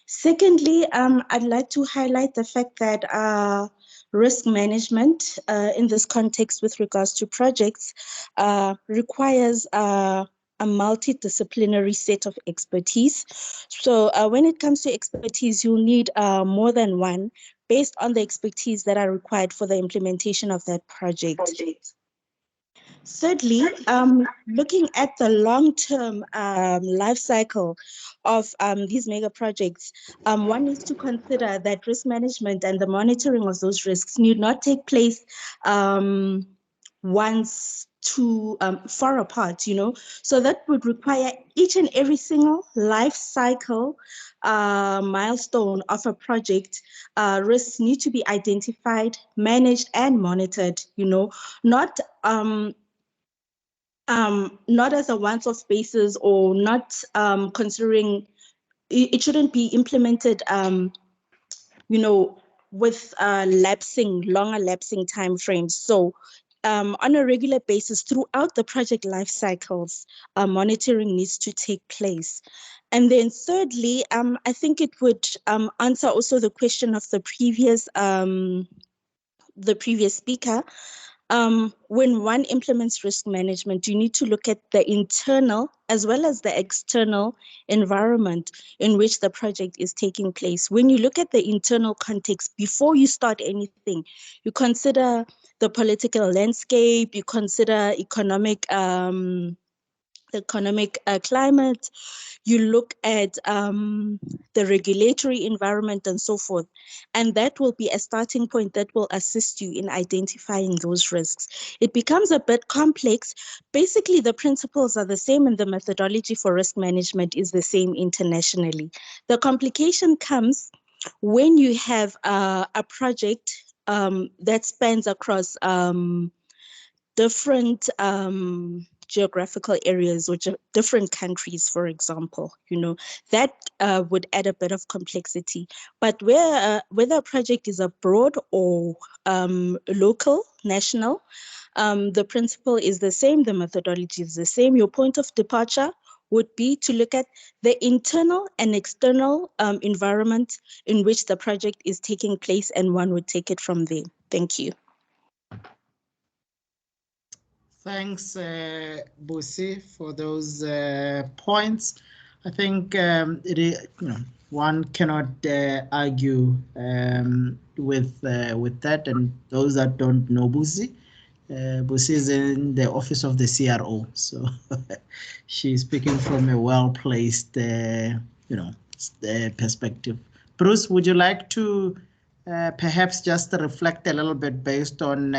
Secondly, I'd like to highlight the fact that risk management in this context with regards to projects requires a multidisciplinary set of expertise. So when it comes to expertise, you'll need more than one based on the expertise that are required for the implementation of that project. Thirdly, looking at the long-term life cycle of these mega projects, one needs to consider that risk management and the monitoring of those risks need not take place once too far apart, So that would require each and every single life cycle milestone of a project. Risks need to be identified, managed, and monitored, not as a once-off basis, or not considering it shouldn't be implemented, with longer lapsing time frames. So on a regular basis throughout the project life cycles, monitoring needs to take place. And then thirdly, I think it would answer also the question of the previous speaker. When one implements risk management, you need to look at the internal as well as the external environment in which the project is taking place. When you look at the internal context, before you start anything, you consider the political landscape, you consider economic climate, you look at the regulatory environment and so forth. And that will be a starting point that will assist you in identifying those risks. It becomes a bit complex. Basically, the principles are the same and the methodology for risk management is the same internationally. The complication comes when you have a project that spans across different geographical areas or different countries, for example, that would add a bit of complexity. But whether a project is abroad or local, national, the principle is the same, the methodology is the same. Your point of departure would be to look at the internal and external environment in which the project is taking place, and one would take it from there. Thank you. Thanks, Busi, for those points. I think one cannot argue with that. And those that don't know Busi, Busi is in the office of the CRO, so she's speaking from a well-placed, perspective. Bruce, would you like to perhaps just reflect a little bit based on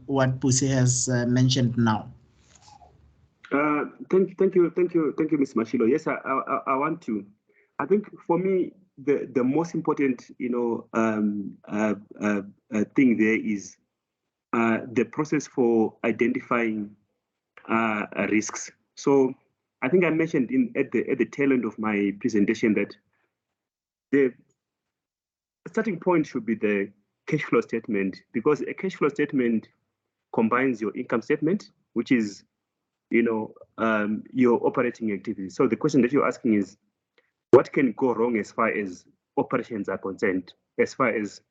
what Busi has mentioned now? Thank you, Ms. Mashilo. Yes, I want to. I think for me, the most important, thing there is the process for identifying risks. So I think I mentioned at the tail end of my presentation that the starting point should be the cash flow statement, because a cash flow statement combines your income statement, which is your operating activity. So the question that you're asking is, what can go wrong as far as operations are concerned, as far as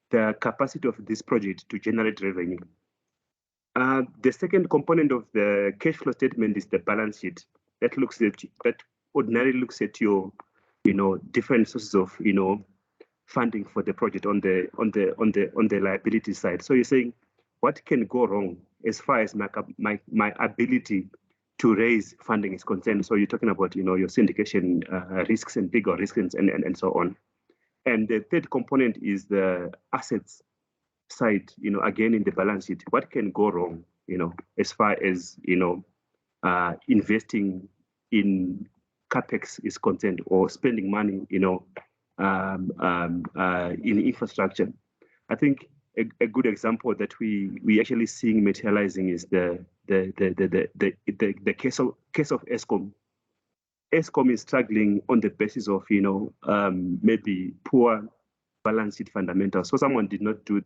the capacity of this project to generate revenue? The second component of the cash flow statement is the balance sheet that ordinarily looks at your, different sources of, funding for the project on the liability side. So you're saying, what can go wrong as far as my ability to raise funding is concerned? So you're talking about, your syndication risks and bigger risks and so on. And the third component is the assets side, again in the balance sheet. What can go wrong, as far as, investing in CapEx is concerned, or spending money, in infrastructure? I think a good example that we actually seeing materializing is the case of Eskom. Eskom is struggling on the basis of maybe poor balance sheet fundamentals. So someone did not do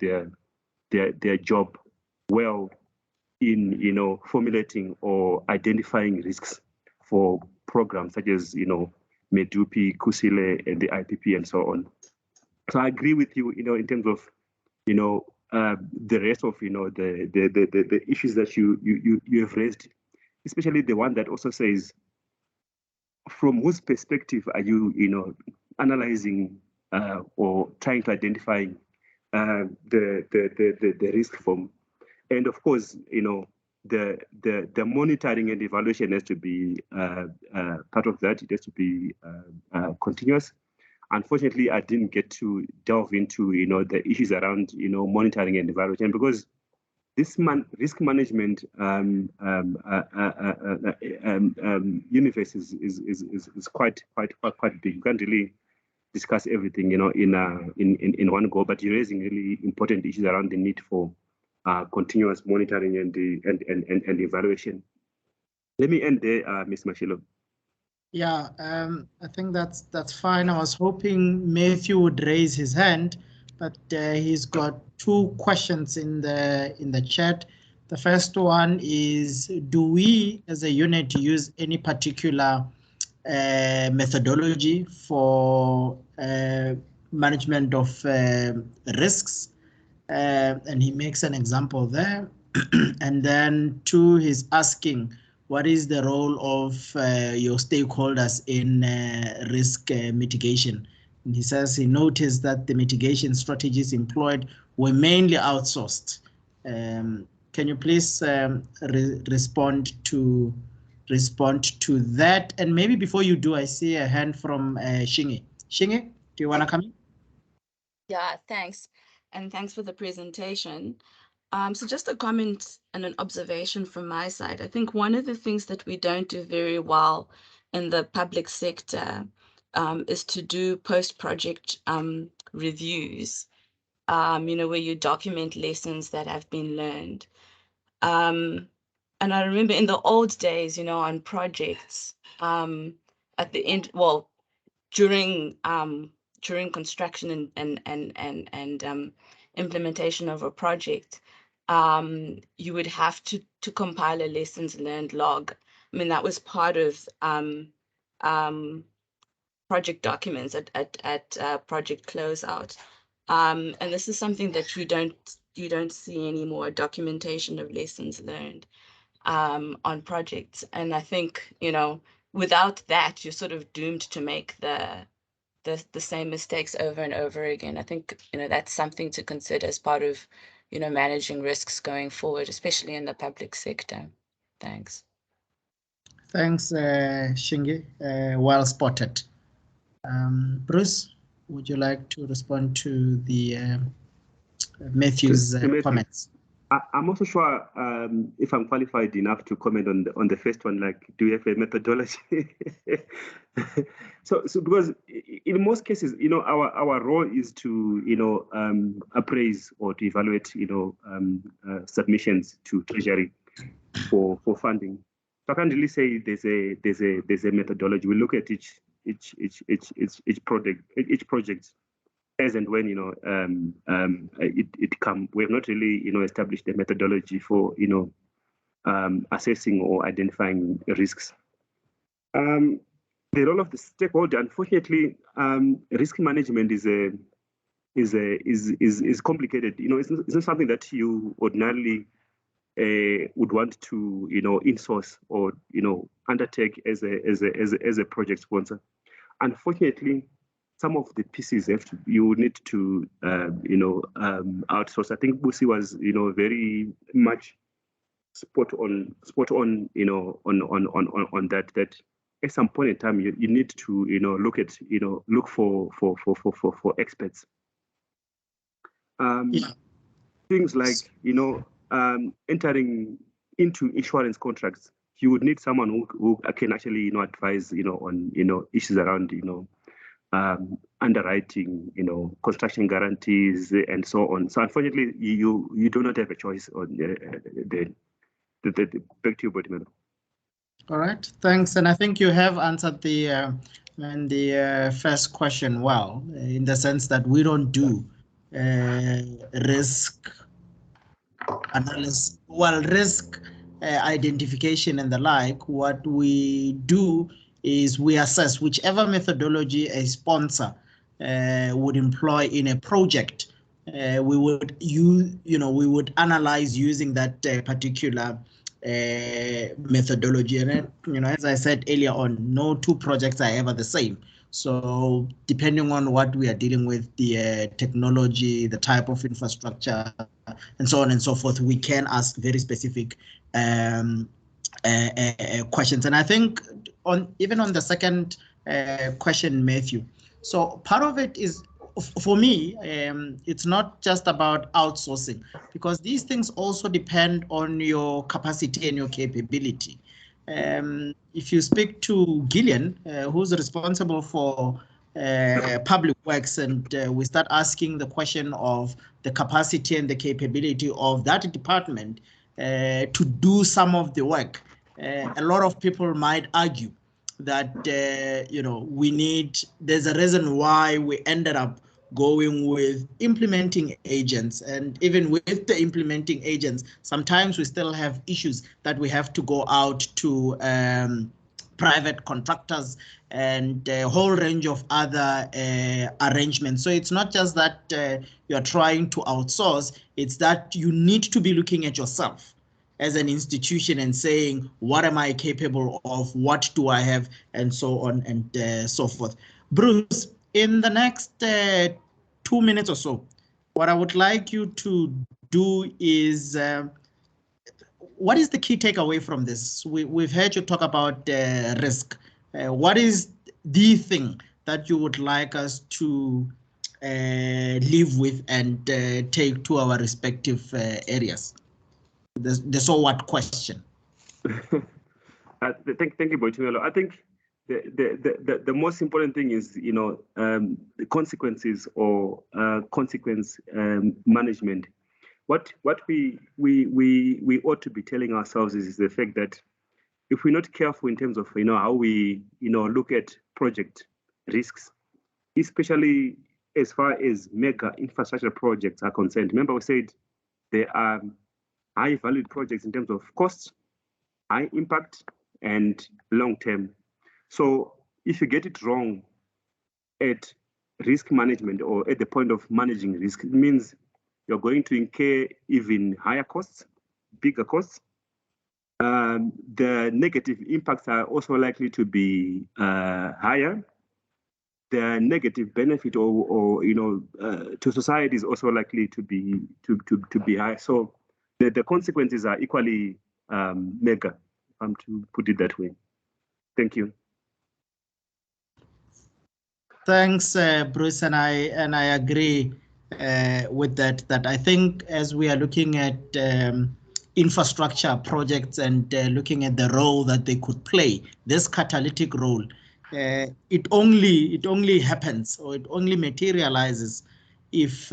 their job well in formulating or identifying risks for programs such as Medupi, Kusile, and the IPP and so on. So I agree with you, in terms of the rest of the issues that you have raised, especially the one that also says, from whose perspective are you analyzing or trying to identify the risk from? And of course, the monitoring and evaluation has to be part of that. It has to be continuous. Unfortunately, I didn't get to delve into the issues around monitoring and evaluation, because this risk management universe is quite big. You can't really discuss everything in one go, but you're raising really important issues around the need for continuous monitoring and evaluation. Let me end there, Ms. Mashilo. Yeah, I think that's fine. I was hoping Matthew would raise his hand, but he's got two questions in the chat. The first one is, do we as a unit use any particular methodology for management of risks? And he makes an example there. And then two, he's asking, what is the role of your stakeholders in risk mitigation? And he says he noticed that the mitigation strategies employed were mainly outsourced. Can you please respond to that? And maybe before you do, I see a hand from Shingi. Shingi, do you want to come in? Yeah, thanks. And thanks for the presentation. So just a comment and an observation from my side. I think one of the things that we don't do very well in the public sector is to do post-project reviews, where you document lessons that have been learned. And I remember in the old days, on projects, at the end, well, during construction and implementation of a project, you would have to compile a lessons learned log. I mean, that was part of project documents at project closeout. And this is something that you don't see anymore, documentation of lessons learned. on projects. And I think, you know, without that, you're sort of doomed to make the same mistakes over and over again. I think, you know, that's something to consider as part of, you know, managing risks going forward, especially in the public sector. Thanks. Thanks, Shingi. Well spotted. Bruce, would you like to respond to the Matthew's comments? I'm also sure if I'm qualified enough to comment on the first one, like, do we have a methodology? so because in most cases, you know, our role is to, you know, appraise or to evaluate, you know, submissions to Treasury for funding. So I can't really say there's a methodology. We look at each project as and when, you know, it come. We have not really, you know, established a methodology for, you know, assessing or identifying risks. The role of the stakeholder, unfortunately, risk management is complicated. You know, it's not something that you ordinarily would want to, you know, insource or, you know, undertake as a project sponsor. Unfortunately, some of the pieces you need to, you know, outsource. I think Busi was, you know, very much spot on, you know, on that. That at some point in time, you need to, you know, look for experts. Things like, you know, entering into insurance contracts, you would need someone who can actually, you know, advise, you know, on, you know, issues around, you know, underwriting, you know, construction guarantees and so on. So unfortunately, you do not have a choice on the back to you, board member. All right, thanks. And I think you have answered the first question well, in the sense that we don't do risk analysis, well, risk identification and the like. What we do is we assess whichever methodology a sponsor would employ in a project. We would we would analyze using that particular methodology. And you know, as I said earlier on, no two projects are ever the same. So depending on what we are dealing with, the technology, the type of infrastructure, and so on and so forth, we can ask very specific questions. And I think even on the second question, Matthew, so part of it is, for me, it's not just about outsourcing, because these things also depend on your capacity and your capability. If you speak to Gillian, who's responsible for public works, and we start asking the question of the capacity and the capability of that department to do some of the work, a lot of people might argue that you know, there's a reason why we ended up going with implementing agents. And even with the implementing agents, sometimes we still have issues that we have to go out to private contractors and a whole range of other arrangements. So it's not just that you're trying to outsource, it's that you need to be looking at yourself as an institution and saying, what am I capable of? What do I have? And so on and so forth. Bruce, in the next 2 minutes or so, what I would like you to do is, what is the key takeaway from this? We've heard you talk about risk. What is the thing that you would like us to live with and take to our respective areas? The so what question. Thank you, Boitumelo. I think the most important thing is, you know, the consequences or consequence management. What we ought to be telling ourselves is the fact that if we're not careful in terms of, you know, how we, you know, look at project risks, especially as far as mega infrastructure projects are concerned. Remember, we said there are high valued projects in terms of cost, high impact, and long term. So if you get it wrong at risk management or at the point of managing risk, it means you're going to incur even higher costs, bigger costs, the negative impacts are also likely to be higher. The negative benefit or to society is also likely to be high. So the consequences are equally mega, if I'm to put it that way. Thank you. Thanks, Bruce, and I agree with that. That I think as we are looking at infrastructure projects and looking at the role that they could play, this catalytic role, it only happens or it only materializes if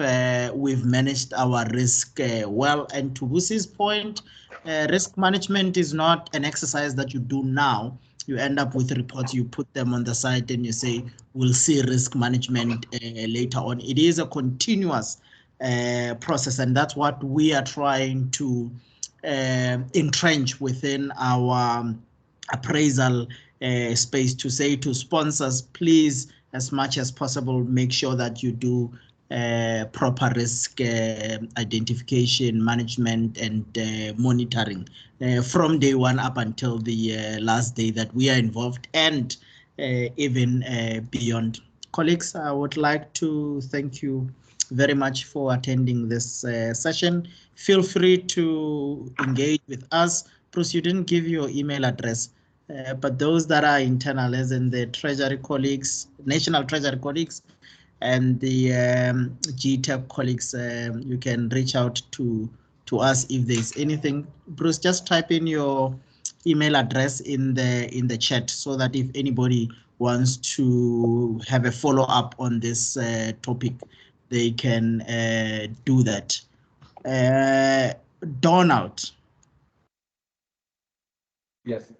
we've managed our risk well. And to Bruce's point, risk management is not an exercise that you do now. You end up with reports, you put them on the site and you say, we'll see risk management later on. It is a continuous process, and that's what we are trying to entrench within our appraisal space, to say to sponsors, please, as much as possible, make sure that you do proper risk identification, management, and monitoring from day one up until the last day that we are involved, and even beyond. Colleagues, I would like to thank you very much for attending this session. Feel free to engage with us. Bruce, you didn't give your email address, but those that are internal, as in the Treasury colleagues, National Treasury colleagues, and the GTAC colleagues, you can reach out to us if there's anything. Bruce, just type in your email address in the chat so that if anybody wants to have a follow-up on this topic, they can do that. Donald. Yes,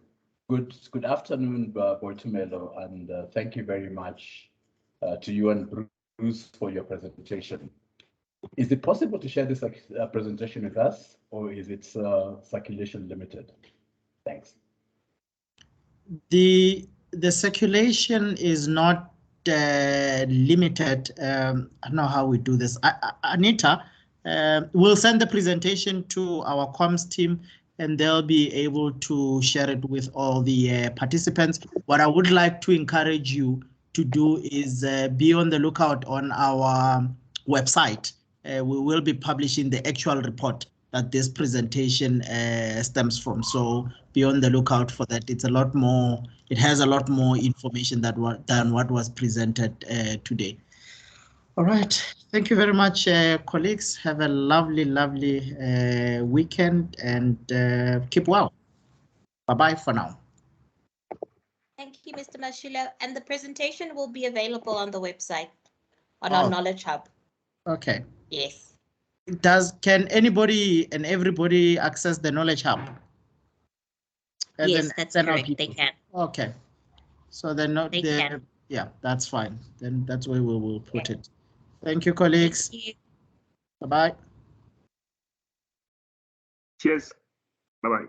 good afternoon, Boitumelo, and thank you very much to you and Bruce for your presentation. Is it possible to share this presentation with us, or is it circulation limited? Thanks. The circulation is not limited. I don't know how we do this. Anita, we'll send the presentation to our comms team, and they'll be able to share it with all the participants. What I would like to encourage you to do is be on the lookout on our website. We will be publishing the actual report that this presentation stems from. So be on the lookout for that. It's a lot more, it has a lot more information than what was presented today. All right, thank you very much, colleagues. Have a lovely weekend, and keep well. Bye-bye for now. Thank you, Mr. Mashilo. And the presentation will be available on the website, on our Knowledge Hub. Okay. Yes. Can anybody and everybody access the Knowledge Hub? Yes, that's correct. They can. Okay. So they're not there. Yeah, that's fine. Then that's where we will put it. Thank you, colleagues. Thank you. Bye-bye. Cheers. Bye-bye.